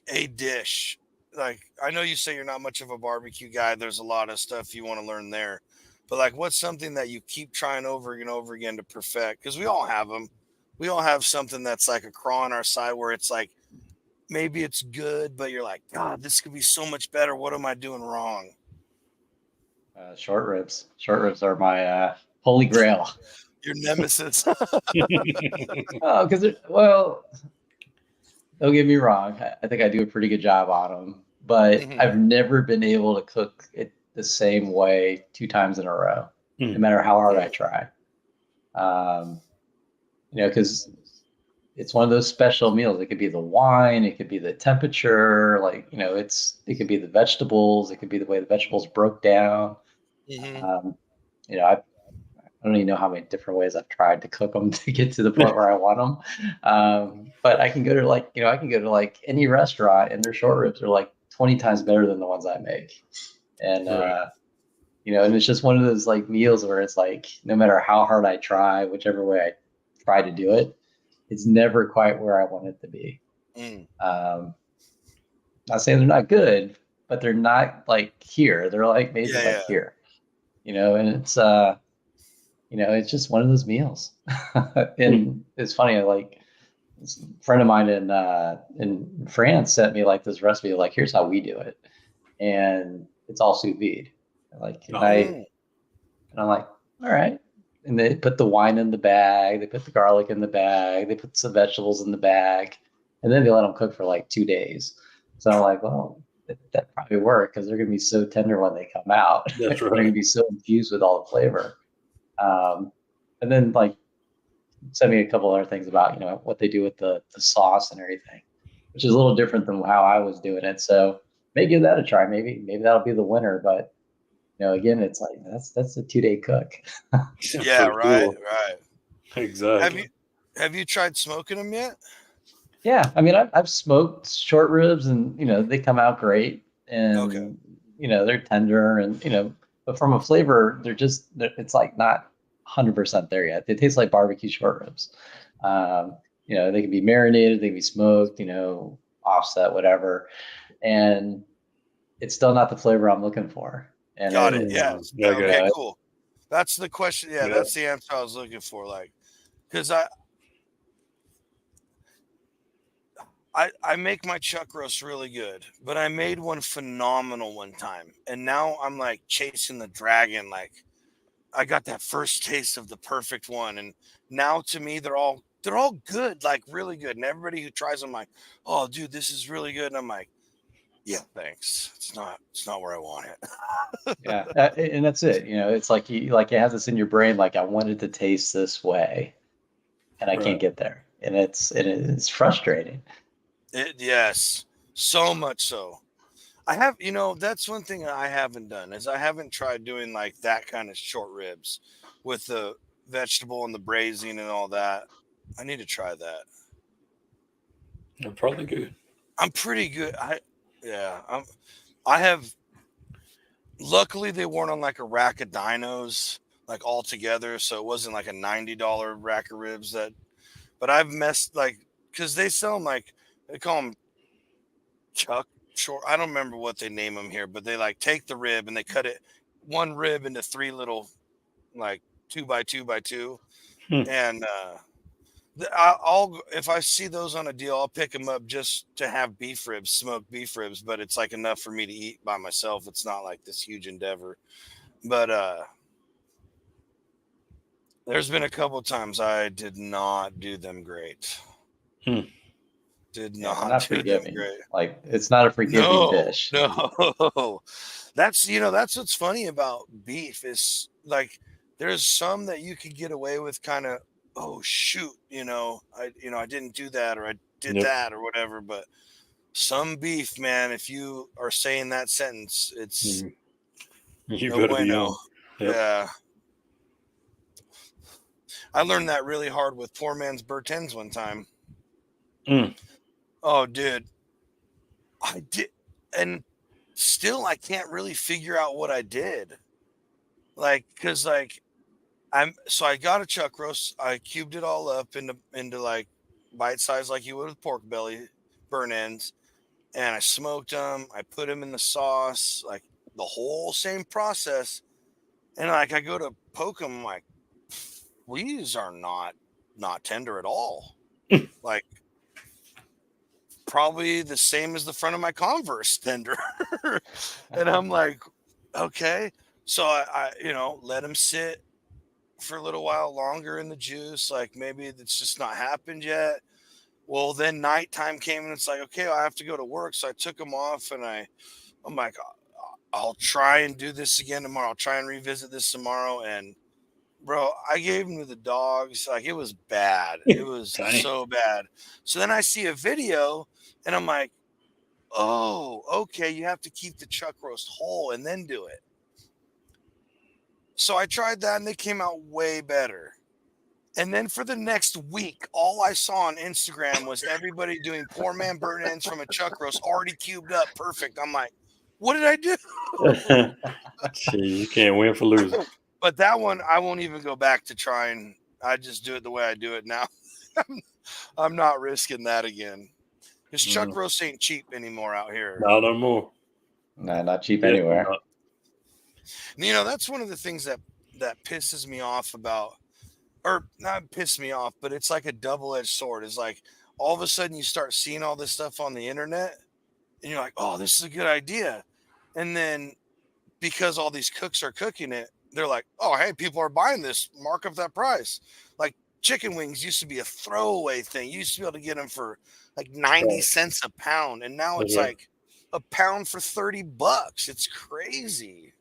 a dish? Like, I know you say you're not much of a barbecue guy. There's a lot of stuff you want to learn there, but like, what's something that you keep trying over and over again to perfect? Because we all have them. We all have something that's like a craw on our side where it's like, maybe it's good, but you're like, God, this could be so much better. What am I doing wrong? Short ribs. Short ribs are my holy grail. Your nemesis. Oh, because don't get me wrong. I think I do a pretty good job on them, but I've never been able to cook it the same way 2 times in a row, no matter how hard I try. Because it's one of those special meals. It could be the wine, it could be the temperature, it could be the vegetables, it could be the way the vegetables broke down. I don't even know how many different ways I've tried to cook them to get to the point where I want them. But I can go to any restaurant, and their short ribs are like 20 times better than the ones I make. And and it's just one of those like meals where it's like, no matter how hard I try, whichever way I try to do it, it's never quite where I want it to be. Not saying they're not good, but they're not like here. They're like maybe here, and it's it's just one of those meals. And it's funny, like a friend of mine in France sent me like this recipe, like, here's how we do it. And it's all sous vide. And I'm like, all right. And they put the wine in the bag, they put the garlic in the bag, they put some vegetables in the bag, and then they let them cook for like 2 days. So I'm like, well, that probably worked because they're going to be so tender when they come out. That's right. They're going to be so infused with all the flavor. And then like send me a couple other things about, what they do with the sauce and everything, which is a little different than how I was doing it. So maybe give that a try. Maybe that'll be the winner. But again, it's like that's a 2-day cook. Yeah, right, right. Exactly. Have you tried smoking them yet? Yeah, I mean, I've smoked short ribs, and they come out great, Okay. and they're tender, and but from a flavor, it's like not 100% there yet. They taste like barbecue short ribs. They can be marinated, they can be smoked, offset, whatever, and it's still not the flavor I'm looking for. And Got it. Yes. Yeah, I got Okay, it. cool. That's the question. Yeah, Yeah. that's the answer I was looking for. Like, because I make my chuck roast really good, but I made one phenomenal one time, and now I'm like chasing the dragon. Like, I got that first taste of the perfect one, and now to me they're all good, like really good. And everybody who tries them, like, oh, dude, this is really good. And I'm like, yeah, thanks. It's not where I want it. yeah, and that's it. It's like it has this in your brain, like I wanted to taste this way, and I can't Right. get there, and it's frustrating. Yes, so much so. I have, that's one thing I haven't done is I haven't tried doing like that kind of short ribs with the vegetable and the braising and all that. I need to try that. They're probably good. I'm pretty good. Yeah, I have. Luckily, they weren't on like a rack of dinos like all together, so it wasn't like a $90 rack of ribs. But I've messed like because they sell them like they call them chuck short. I don't remember what they name them here, but they like take the rib and they cut it one rib into three little like 2 by 2 by 2, Hmm. and I'll if I see those on a deal, I'll pick them up just to have beef ribs, smoked beef ribs. But it's like enough for me to eat by myself. It's not like this huge endeavor. But there's been a couple times I did not do them great. Hmm. Did Yeah, they're not not do them forgiving. great. Like it's not a forgiving No, dish. no. That's what's funny about beef is like there's some that you could get away with kind of, oh shoot, I didn't do that or I did Yep. that or whatever, but some beef, man, if you are saying that sentence, it's You no better be bueno. on. Yep. Yeah. I learned that really hard with poor man's Bertens one time. Mm. Oh, dude. I did and still I can't really figure out what I did. Like, cause like I got a chuck roast. I cubed it all up into like bite size, like you would with pork belly, burn ends, and I smoked them. I put them in the sauce, like the whole same process. And like I go to poke them, I'm like these are not tender at all. Like probably the same as the front of my Converse tender. And I'm like, okay. So I let them sit for a little while longer in the juice. Like maybe it's just not happened yet. Well, then nighttime came and it's like, okay, I have to go to work. So I took them off and I'm like, I'll try and do this again tomorrow. I'll try and revisit this tomorrow. And bro, I gave them to the dogs. Like it was bad. It was Dang. so bad. So then I see a video and I'm like, oh, okay. You have to keep the chuck roast whole and then do it. So I tried that and they came out way better. And then for the next week, all I saw on Instagram was everybody doing poor man burn ends from a chuck roast already cubed up. Perfect. I'm like, what did I do? See, you can't win for losing. But that one, I won't even go back to trying. I just do it the way I do it now. I'm not risking that again. Because chuck roast ain't cheap anymore out here. No more. No, not cheap Definitely anywhere. not. And, that's one of the things that pisses me off about, or not piss me off, but it's like a double-edged sword. Is like all of a sudden you start seeing all this stuff on the internet, and you're like, oh, this is a good idea. And then because all these cooks are cooking it, they're like, oh, hey, people are buying this, mark up that price. Like chicken wings used to be a throwaway thing. You used to be able to get them for like 90 Right. cents a pound. And now it's That's right. like a pound for $30. It's crazy.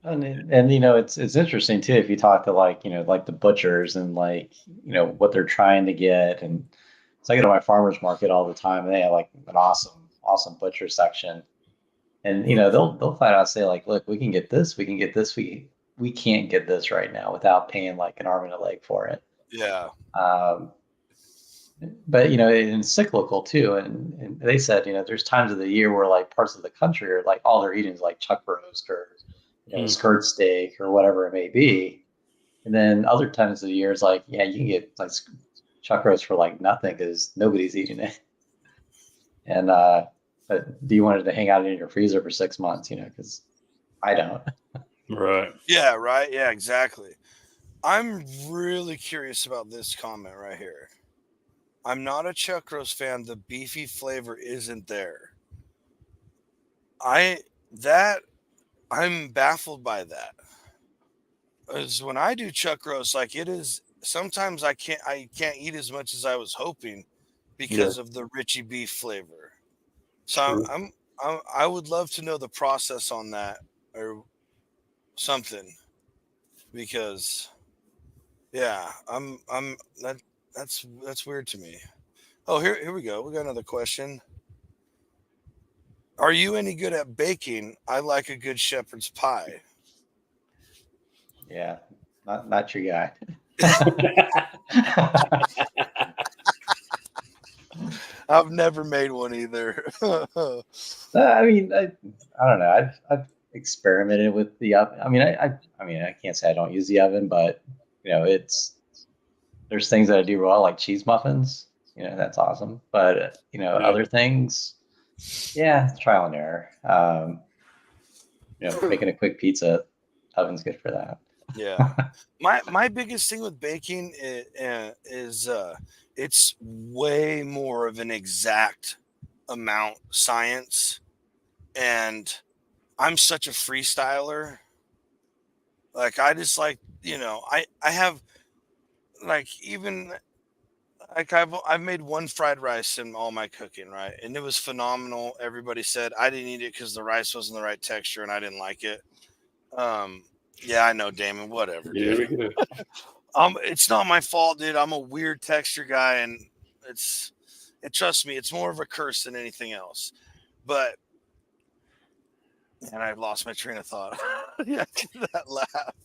And it's interesting too if you talk to like the butchers and what they're trying to get. And so I go to my farmers market all the time, and they have like an awesome butcher section. And they'll flat out say like, look, we can get this, we can get this, we can't get this right now without paying like an arm and a leg for it. Yeah. But it's cyclical too, and they said there's times of the year where like parts of the country are like all they're eating is like chuck roast or skirt steak or whatever it may be, and then other times of the year is like you can get like chuck roast for like nothing because nobody's eating it. And but do you want it to hang out in your freezer for 6 months? Because I don't. Right. Yeah. Right. Yeah. Exactly. I'm really curious about this comment right here. I'm not a chuck roast fan. The beefy flavor isn't there. I'm baffled by that. Is when I do chuck roast, like it is. Sometimes I can't eat as much as I was hoping because of the richy beef flavor. So True. I would love to know the process on that or something because yeah, that's weird to me. Oh, here we go. We got another question. Are you any good at baking? I like a good shepherd's pie. Yeah, not your guy. I've never made one either. I mean, I don't know. I've experimented with the oven. I mean, I can't say I don't use the oven, but there's things that I do well, like cheese muffins. That's awesome. But other things, yeah, it's trial and error. Making a quick pizza, oven's good for that. Yeah. My biggest thing with baking is it's way more of an exact amount science, and I'm such a freestyler. Like I just like I have like even like I've made one fried rice in all my cooking, right, and it was phenomenal. Everybody said I didn't eat it because the rice wasn't the right texture and I didn't like it. Um, yeah, I know, Damon. Whatever, Yeah, dude. we could. It's not my fault, dude. I'm a weird texture guy, and trust me, it's more of a curse than anything else. But and I've lost my train of thought. Yeah, that laugh.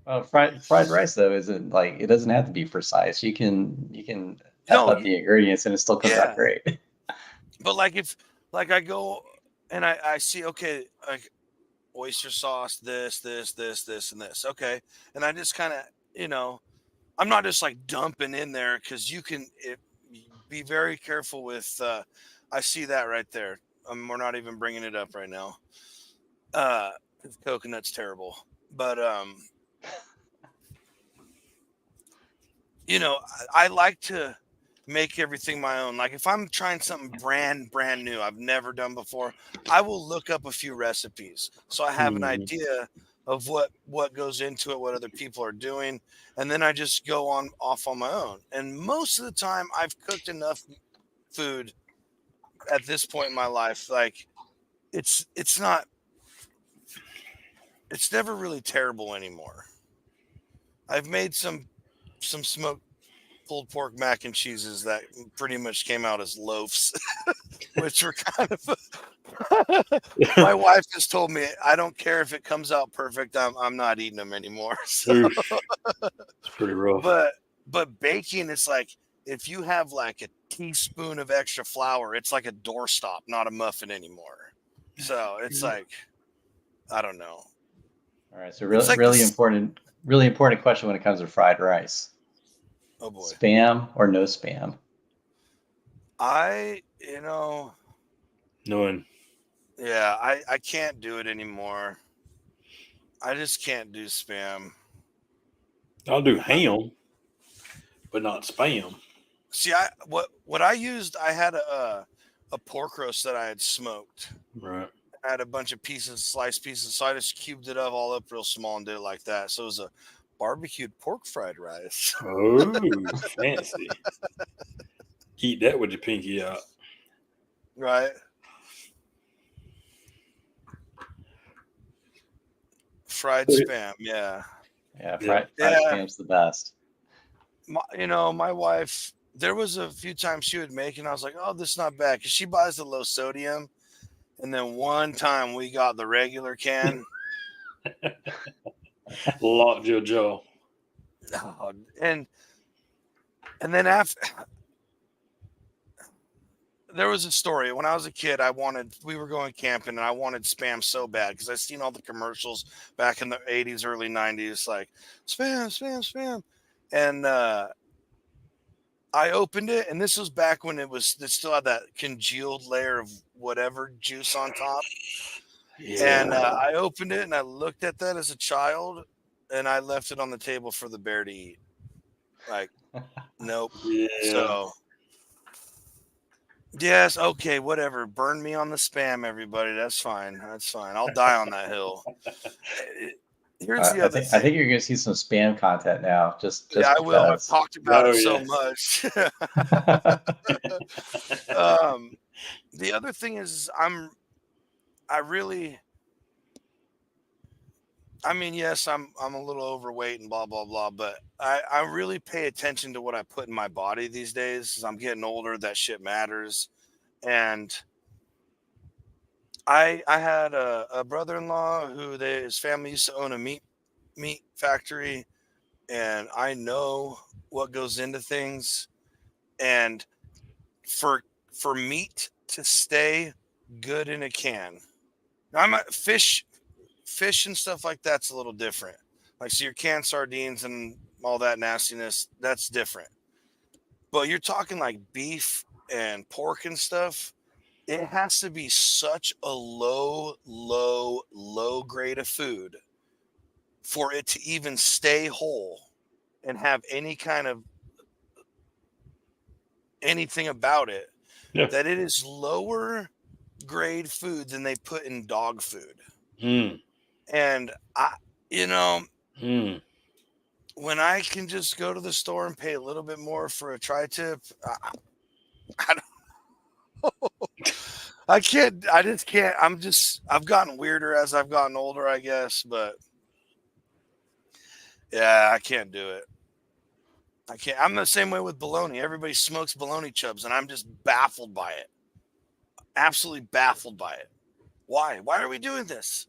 Well, fried rice though isn't like it doesn't have to be precise. You can F No, up the ingredients and it still comes out yeah, great. but like if like I go and I see okay, like oyster sauce, this, and this, okay, and I just kind of I'm not just like dumping in there because be very careful with. I see that right there. We're not even bringing it up right now. 'Cause coconut's terrible, but I like to make everything my own. Like if I'm trying something brand new I've never done before, I will look up a few recipes so I have an idea of what goes into it, what other people are doing, and then I just go on off on my own. And most of the time I've cooked enough food at this point in my life, like it's not it's never really terrible anymore. I've made some smoked pulled pork mac and cheeses that pretty much came out as loaves, which were kind of. My wife has told me I don't care if it comes out perfect. I'm not eating them anymore. So, Oof, it's pretty rough. but baking, it's like if you have like a teaspoon of extra flour, it's like a doorstop, not a muffin anymore. So it's like I don't know. All right, so It's like really important question when it comes to fried rice. oh boy, Spam or no spam? I Knowing. yeah, I can't do it anymore. I just can't do spam. I'll do ham, but not spam. See, what I used, I had a pork roast that I had smoked. Right. I had a bunch of sliced pieces, so I just cubed it up all up real small and did it like that. So it was a barbecued pork fried rice. Oh, fancy. Eat that with your pinky out. Right. Fried spam, yeah. Yeah, fried spam's the best. My wife, there was a few times she would make, and I was like, oh, this is not bad, because she buys the low sodium. And then one time we got the regular can. Locked your jaw. Oh, and then after there was a story when I was a kid. We were going camping and I wanted Spam so bad because I seen all the commercials back in the 80s, early 90s, like Spam, Spam, Spam. And I opened it, and this was back when it still had that congealed layer of whatever juice on top. Yeah. And I opened it and I looked at that as a child, and I left it on the table for the bear to eat. Like, nope. Yeah. So, yes, okay, whatever. Burn me on the Spam, everybody. That's fine. That's fine. I'll die on that hill. Here's the other thing. I think you're going to see some Spam content now. Just yeah, I will. I've because. talked about it so yes. much. The other thing is, yes, I'm a little overweight and blah blah blah, but I really pay attention to what I put in my body these days. As I'm getting older, that shit matters. And I had a brother-in-law who his family used to own a meat factory, and I know what goes into things. And for meat to stay good in a can, I'm a fish and stuff like that's a little different. Like, so your canned sardines and all that nastiness, that's different. But you're talking like beef and pork and stuff. It has to be such a low grade of food for it to even stay whole and have any kind of anything about it, that it is lower grade food than they put in dog food. And when I can just go to the store and pay a little bit more for a tri-tip, I just can't. I've gotten weirder as I've gotten older, I guess, but yeah, I can't do it. I can't. I'm the same way with bologna. Everybody smokes bologna chubs, and I'm just baffled by it. Absolutely baffled by it. Why? Why are we doing this?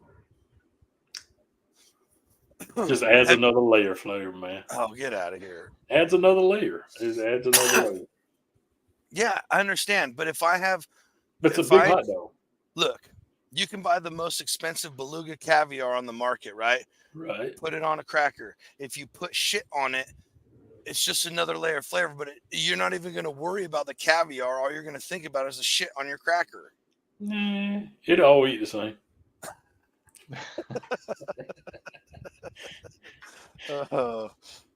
Just adds another layer, flavor, man. Oh, get out of here. Adds another layer. It adds another layer. Yeah, I understand. But if I have... But it's a big hot dog. Look, you can buy the most expensive beluga caviar on the market, right? Right. Put it on a cracker. If you put shit on it, it's just another layer of flavor, but you're not even going to worry about the caviar. All you're going to think about is the shit on your cracker. Nah, it'll all eat the same.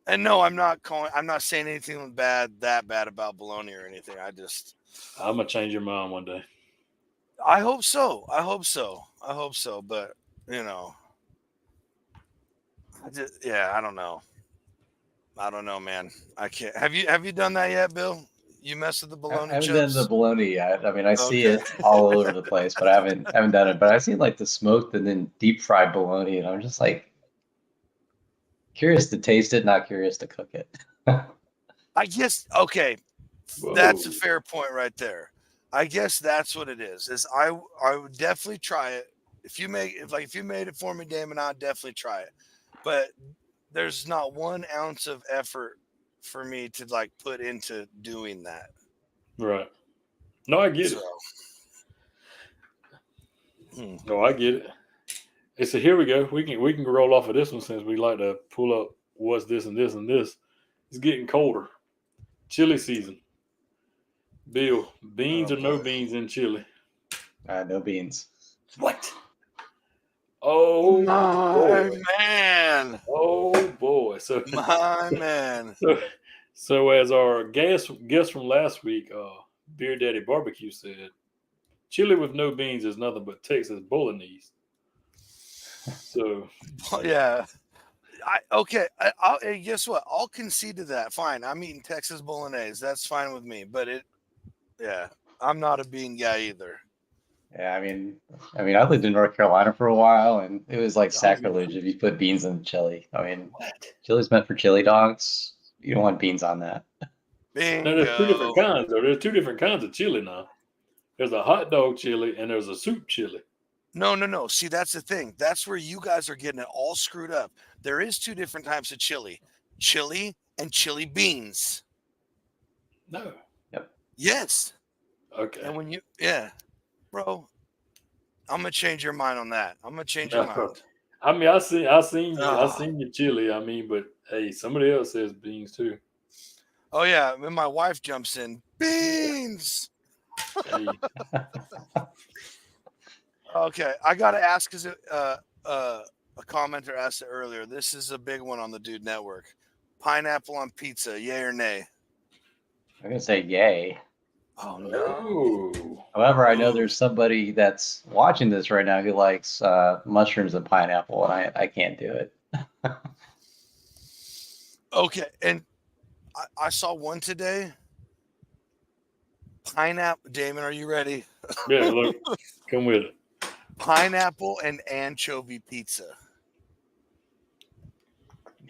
And no, I'm not saying anything that bad about bologna or anything. I'm going to change your mind one day. I hope so. But, I don't know. I don't know, man. I can't. Have you done that yet, Bill? You messed with the bologna I haven't chips? done the bologna yet. I mean, I see it all over the place, but I haven't done it. But I see like the smoked and then deep fried bologna, and I'm just like curious to taste it, not curious to cook it. I guess okay. Whoa. That's a fair point right there. I guess that's what it is. I would definitely try it. If you made it for me, Damon, I'd definitely try it. But there's not 1 ounce of effort for me to like put into doing that. Right. No, I get it. No, I get it. Hey, so here we go. We can roll off of this one since we like to pull up what's this and this and this. It's getting colder. Chili season. Bill, beans or no beans in chili? No beans. What? Oh, my man. Oh boy. So my man. So as our guest from last week, Beer Daddy Barbecue said, chili with no beans is nothing but Texas bolognese. So yeah. Guess what? I'll concede to that. Fine. I'm eating Texas bolognese. That's fine with me. But I'm not a bean guy either. Yeah, I mean, I lived in North Carolina for a while, and it was like sacrilege if you put beans in chili. I mean, chili's meant for chili dogs. You don't want beans on that. Bingo. Now, there's 2 different kinds, though. There's 2 different kinds of chili now. There's a hot dog chili and there's a soup chili. No. See, that's the thing. That's where you guys are getting it all screwed up. There is 2 different types of chili. chili and chili beans. No. Yes. Okay. And when bro, I'm gonna change your mind on that. I'm gonna change your No. mind. I mean, I seen Ah. your chili. I mean, but hey, somebody else says beans too. Oh yeah, when my wife jumps in, beans. Hey, Okay, I gotta ask because a commenter asked it earlier. This is a big one on the Dude Network. Pineapple on pizza, yay or nay? I'm gonna say yay. Oh no. oh, However, I know Ooh. there's somebody that's watching this right now who likes mushrooms and pineapple, and I can't do it. Okay, and I saw one today. Pineapple. Damon, are you ready? yeah. Look, come with it. Pineapple and anchovy pizza.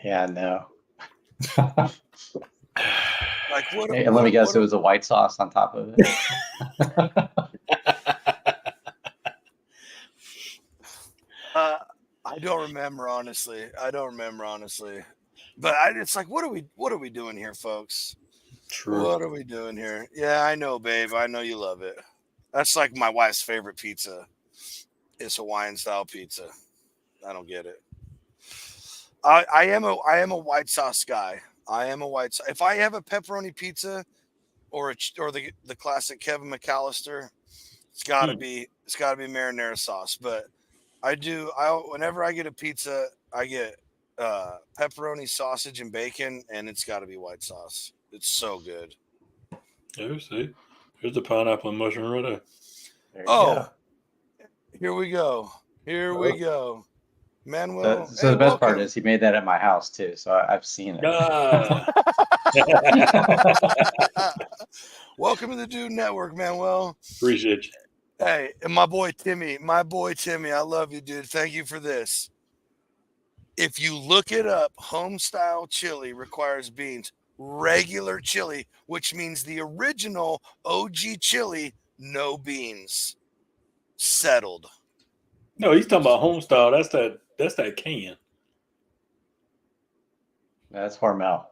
Yeah, no. Like what? Hey, and let me guess, it was a white sauce on top of it. I don't remember honestly. But it's like, what are we doing here, folks? True. What are we doing here? Yeah, I know, babe. I know you love it. That's like my wife's favorite pizza. Is Hawaiian style pizza. I don't get it. I am a white sauce guy. I am a white sauce. If I have a pepperoni pizza or the classic Kevin McAllister, it's got to be marinara sauce. But whenever I get a pizza, I get pepperoni, sausage, and bacon, and it's got to be white sauce. It's so good. Yeah, see, here's the pineapple and mushroom right there. There you Oh, go. here we go. We go. Manuel. So the best part is he made that at my house too, so I've seen it. Ah. Welcome to the Dude Network, Manuel. Appreciate you. Hey, and my boy Timmy, I love you, dude. Thank you for this. If you look it up, home style chili requires beans. Regular chili, which means the original OG chili, no beans. Settled. No, he's talking about home style. That's that can. That's Hormel.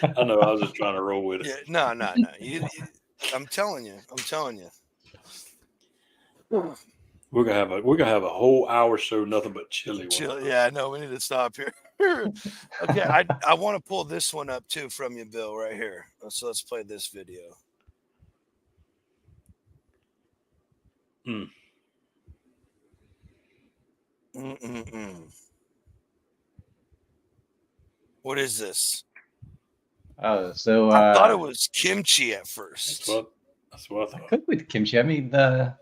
I know. I was just trying to roll with it. Yeah, no. I'm telling you. We're gonna have a whole hour show nothing but chili. Yeah, no, we need to stop here. Okay, I want to pull this one up too from you, Bill, right here. So let's play this video. What is this? Oh, so I thought it was kimchi at first. That's what I thought. Could be kimchi. I made the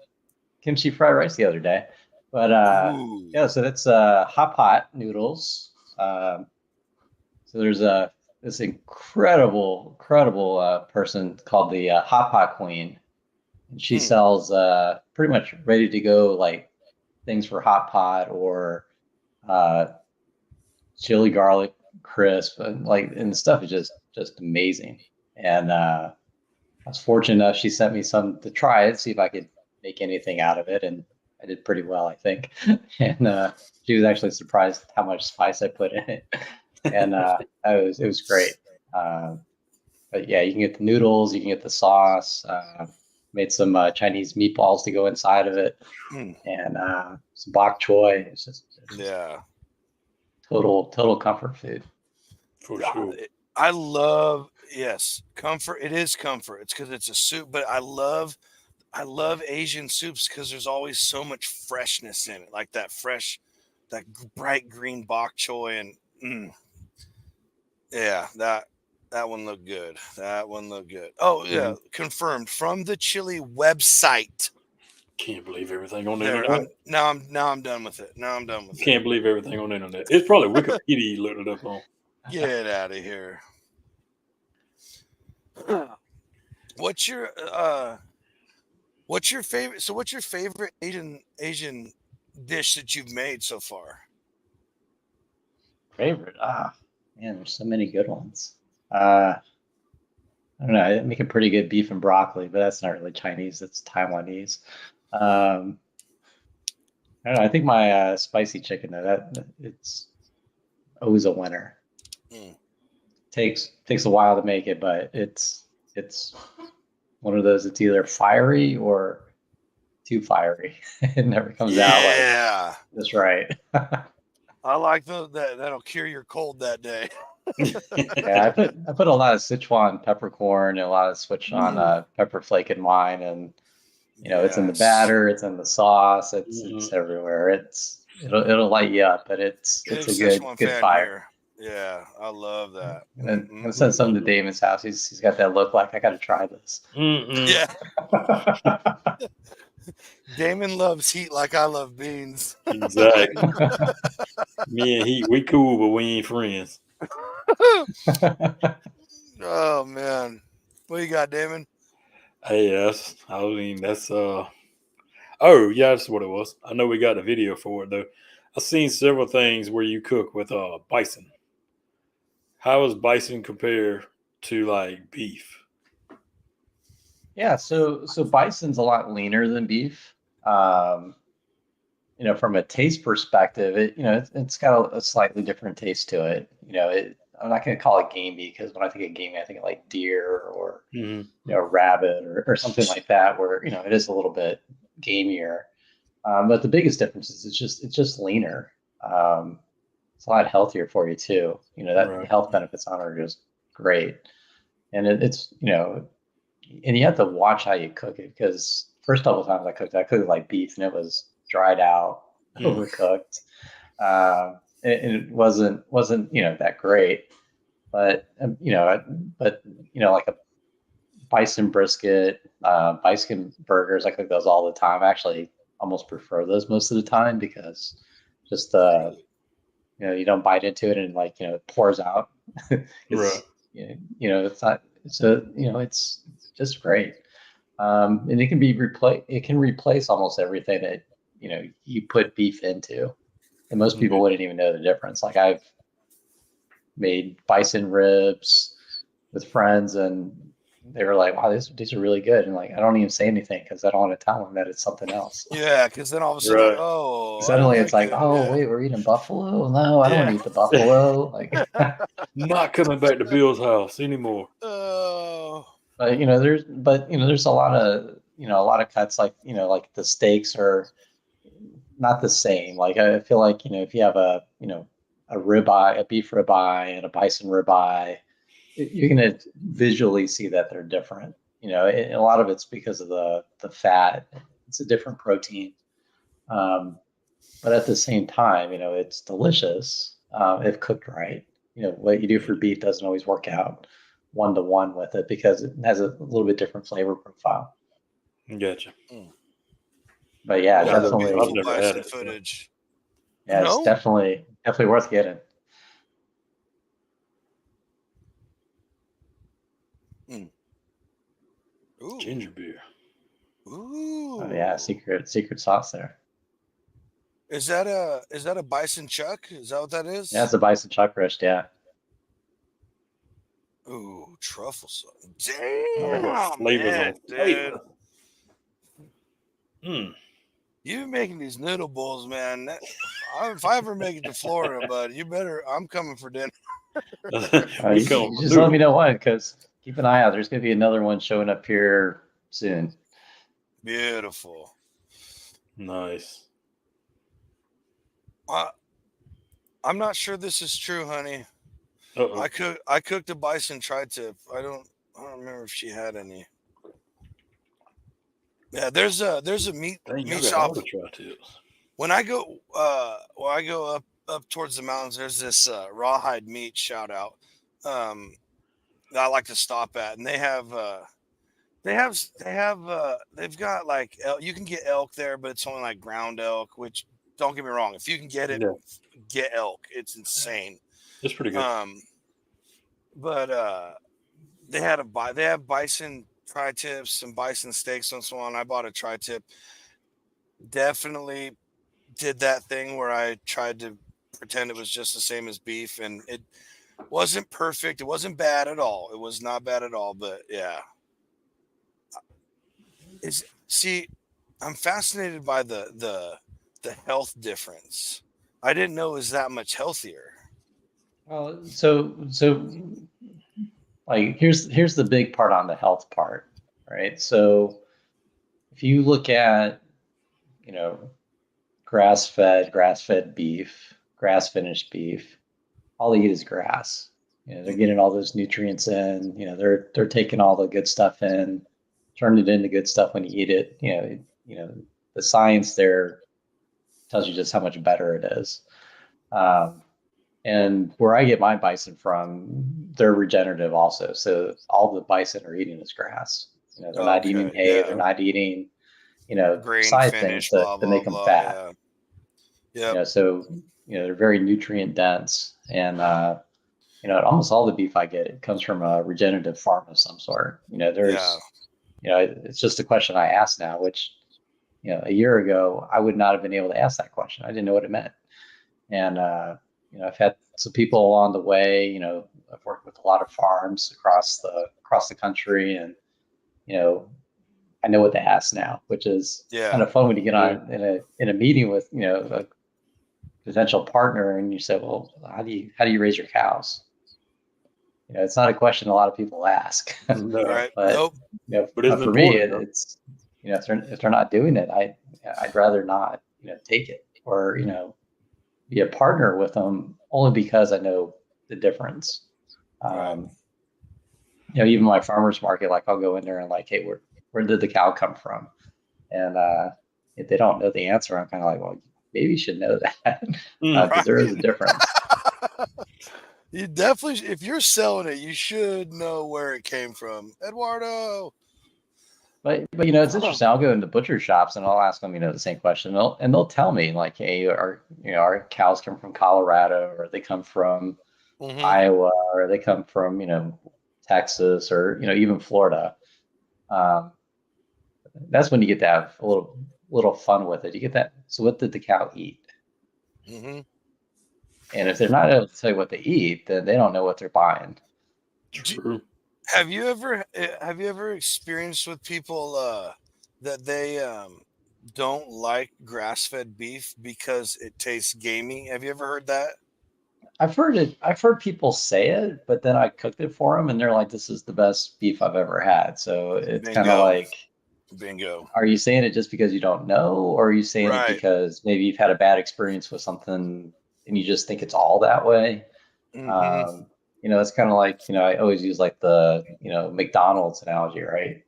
kimchi fried rice the other day, but yeah. So that's hot pot noodles. So there's this incredible person called the Hot Pot Queen, and she sells pretty much ready to go like things for hot pot or chili garlic crisp, and the stuff is just amazing. And I was fortunate enough, she sent me some to try it, see if I could make anything out of it, and I did pretty well, I think. And she was actually surprised how much spice I put in it, and it was great. But yeah, you can get the noodles, you can get the sauce. Made some Chinese meatballs to go inside of it, and some bok choy. It's just total comfort food. For sure. I love comfort. It is comfort. It's because it's a soup, but I love Asian soups because there's always so much freshness in it, like that bright green bok choy, and that one looked good. Oh yeah, confirmed from the chili website. Can't believe everything on the internet. Now I'm done with it. Can't believe everything on the internet. It's probably Wikipedia you looked it up on. Get out of here. What's your favorite? So what's your favorite Asian dish that you've made so far? Favorite? Man, there's so many good ones. I don't know. I make a pretty good beef and broccoli, but that's not really Chinese. That's Taiwanese. I don't know. I think my spicy chicken, though, it's always a winner. takes a while to make it, but it's one of those. It's either fiery or too fiery. It never comes out like just right. I like that'll cure your cold that day. Yeah, I put a lot of Sichuan peppercorn and a lot of Sichuan pepper flake in mine, and it's in the batter, it's in the sauce, it's everywhere. It'll light you up, but it's Big a good fire. Here. Yeah, I love that. And I'm gonna send something to Damon's house. He's got that look like I got to try this. Yeah. Damon loves heat like I love beans. Exactly. Me and Heat, we cool, but we ain't friends. Oh man, what you got, Damon? Hey, that's oh yeah, that's what it was. I know we got a video for it though. I've seen several things where you cook with bison. How does bison compare to like beef? Yeah, so bison's a lot leaner than beef. From a taste perspective, it's got a slightly different taste to it. I'm not going to call it gamey because when I think of gamey, I think of like deer or rabbit or something like that, where it is a little bit gamier. But the biggest difference is it's just leaner. It's a lot healthier for you too. The health benefits on it are just great, and it's and you have to watch how you cook it because first couple times I cooked it like beef and it was dried out, overcooked. And it wasn't that great, but like a bison brisket, bison burgers, I cook those all the time. I actually almost prefer those most of the time because just you don't bite into it and it pours out. It's not it's just great. And it can replace almost everything that you put beef into, and most people wouldn't even know the difference. Like I've made bison ribs with friends, and they were like, "Wow, these are really good." And I don't even say anything because I don't want to tell them that it's something else. Yeah, because then all of a sudden, suddenly it's like, wait, we're eating buffalo? No, I don't want to eat the buffalo. Not coming back to Bill's house anymore. But there's a lot of cuts like the steaks are not the same. Like I feel like if you have a ribeye, a beef ribeye, and a bison ribeye, you're gonna visually see that they're different. A lot of it's because of the fat. It's a different protein, but at the same time, it's delicious if cooked right. What you do for beef doesn't always work out 1-to-1 with it because it has a little bit different flavor profile. Gotcha. But yeah, definitely. I've never had it. Footage. Yeah, it's definitely worth getting. Ooh. Ginger beer. Ooh. Oh yeah, secret sauce there. Is that a bison chuck? Is that what that is? Yeah, it's a bison chuck roast. Yeah. Ooh, truffle sauce. Damn, flavor. You're making these noodle bowls, man. If I ever make it to Florida, bud, I'm coming for dinner. You just let me know when, because keep an eye out. There's going to be another one showing up here soon. Beautiful. Nice. I'm not sure this is true, honey. Uh-oh. I cooked a bison tri-tip. I don't remember if she had any. Yeah, there's a meat shop. When I go up towards the mountains, there's this rawhide meat shout out that I like to stop at, and they've got like you can get elk there, but it's only like ground elk. Which don't get me wrong, if you can get it, get elk. It's insane. It's pretty good. But they have bison tri-tips and bison steaks and so on. I bought a tri-tip. Definitely did that thing where I tried to pretend it was just the same as beef, and it wasn't perfect. It wasn't bad at all. It was not bad at all, but yeah. I'm fascinated by the health difference. I didn't know it was that much healthier. Well, so like here's the big part on the health part, right? So if you look at, you know, grass-fed beef, grass-finished beef, all they eat is grass. You know, they're getting all those nutrients in. You know, they're taking all the good stuff in, turning it into good stuff when you eat it. The science there tells you just how much better it is. And where I get my bison from, they're regenerative also. So all the bison are eating is grass. You know, they're not eating hay. They're not eating, Grain side things finish, blah to blah make them blah. fat. Yeah. Yep. So they're very nutrient dense, and almost all the beef I get, it comes from a regenerative farm of some sort. It's just a question I ask now, which a year ago I would not have been able to ask that question. I didn't know what it meant, and I've had some people along the way. I've worked with a lot of farms across the country, and I know what to ask now, which is kind of fun when you get on in a meeting with a potential partner and you say, well, how do you raise your cows? It's not a question a lot of people ask. No. Right. But nope. But for me, it's if they're not doing it, I'd rather not take it or be a partner with them, only because I know the difference. Right. Even my farmers market, like I'll go in there and like, hey, where did the cow come from? And if they don't know the answer, I'm kind of like, well, maybe you should know that, because there is a difference. You definitely, if you're selling it, you should know where it came from, Eduardo. But it's interesting. I'll go into butcher shops and I'll ask them the same question, and they'll tell me like, hey, our cows come from Colorado, or they come from Iowa, or they come from Texas, or even Florida. That's when you get to have a little fun with it. You get that. So what did the cow eat? Mm-hmm. And if they're not able to tell you what they eat, then they don't know what they're buying. True. Have you ever experienced with people that they don't like grass-fed beef because it tastes gamey? Have you ever heard that? I've heard people say it, but then I cooked it for them and they're like, this is the best beef I've ever had. So it's kind of like, bingo. Are you saying it just because you don't know, or are you saying Right. it because maybe you've had a bad experience with something and you just think it's all that way? Mm-hmm. It's kind of like, I always use like the, McDonald's analogy, right?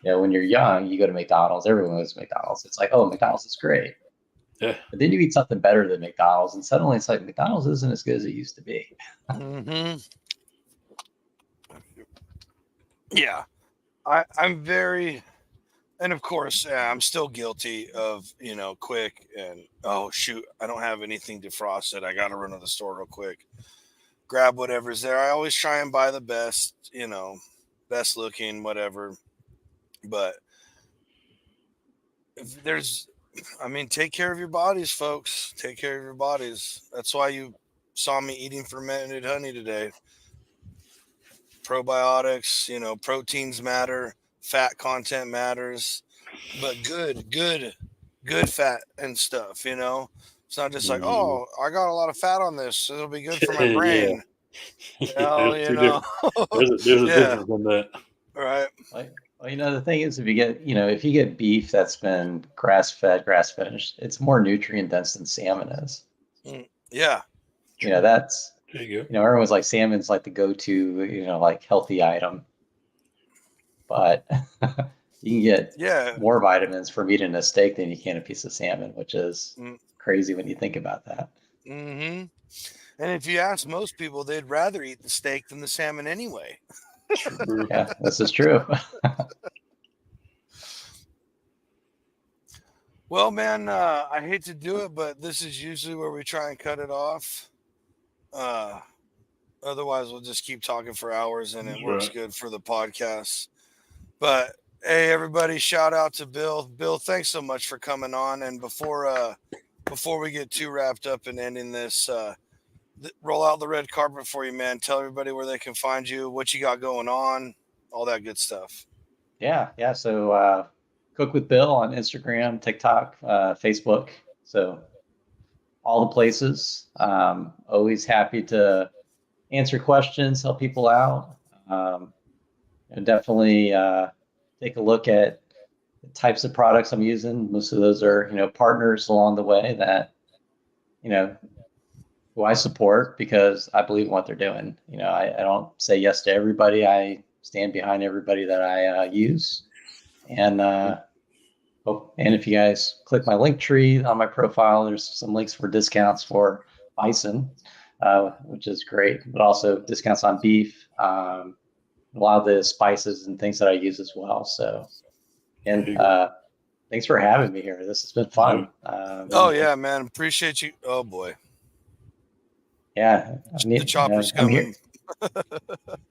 When you're young, you go to McDonald's, everyone goes to McDonald's. It's like, oh, McDonald's is great. Yeah. But then you eat something better than McDonald's, and suddenly it's like McDonald's isn't as good as it used to be. Mm-hmm. Yeah. I'm very, and of course, I'm still guilty of, quick and, oh, shoot, I don't have anything defrosted. I got to run to the store real quick. Grab whatever's there. I always try and buy the best, best looking, whatever. But if take care of your bodies, folks. Take care of your bodies. That's why you saw me eating fermented honey today. Probiotics, proteins matter, fat content matters, but good fat and stuff, It's not just like, oh, I got a lot of fat on this, so it'll be good for my brain. There's a difference in that. Right. Well, the thing is, if you get beef that's been grass-fed, grass-finished, it's more nutrient dense than salmon is. Yeah. That's, there you go. Everyone's like, salmon's like the go-to, like healthy item, but you can get more vitamins from eating a steak than you can a piece of salmon, which is crazy when you think about that. Mm-hmm. And if you ask most people, they'd rather eat the steak than the salmon anyway. True. Yeah, this is true. Well, man, I hate to do it, but this is usually where we try and cut it off. Otherwise, we'll just keep talking for hours, and it works good for the podcast. But hey, everybody, shout out to Bill. Bill, thanks so much for coming on. And before we get too wrapped up in ending this, roll out the red carpet for you, man. Tell everybody where they can find you, what you got going on, all that good stuff. Yeah. So Cook with Bill on Instagram, TikTok, Facebook. So all the places. Always happy to answer questions, help people out. Definitely take a look at the types of products I'm using. Most of those are, partners along the way that, who I support because I believe in what they're doing. I don't say yes to everybody. I stand behind everybody that I use. And and if you guys click my link tree on my profile, there's some links for discounts for bison, which is great, but also discounts on beef, a lot of the spices and things that I use as well. So, and thanks for having me here. This has been fun. Oh yeah, man. Appreciate you. Oh boy. Yeah, The chopper's I'm here. coming.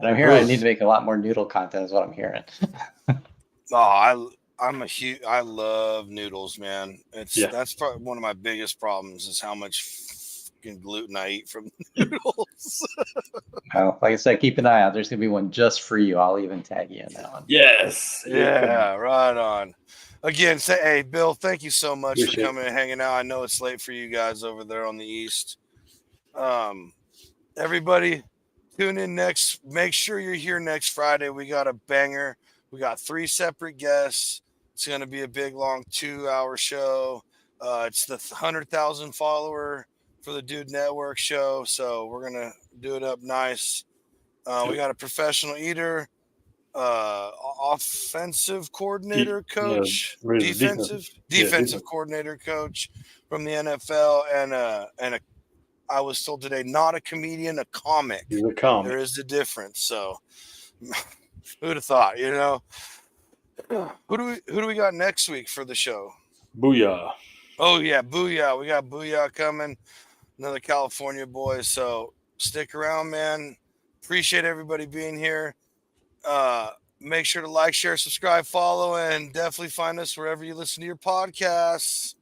And I'm here. I need to make a lot more noodle content, is what I'm hearing. I love noodles, man. That's probably one of my biggest problems is how much fucking gluten I eat from noodles. Well, like I said, keep an eye out. There's gonna be one just for you. I'll even tag you in that one. Yes. Yeah, right on. Again, hey Bill, thank you so much for coming and hanging out. I know it's late for you guys over there on the east. Everybody, tune in next. Make sure you're here next Friday. We got a banger. We got 3 separate guests. It's going to be a big, long 2-hour show. It's the 100,000 follower for the Dude Network show. So we're going to do it up nice. We got a professional eater, offensive coordinator coach, defensive coordinator coach from the NFL, and I was told today, not a comedian, a comic. He's a comic. There is a difference. So who'd have thought, Who do we got next week for the show? Booyah. Oh yeah, Booyah. We got Booyah coming. Another California boy. So stick around, man. Appreciate everybody being here. Make sure to like, share, subscribe, follow, and definitely find us wherever you listen to your podcasts.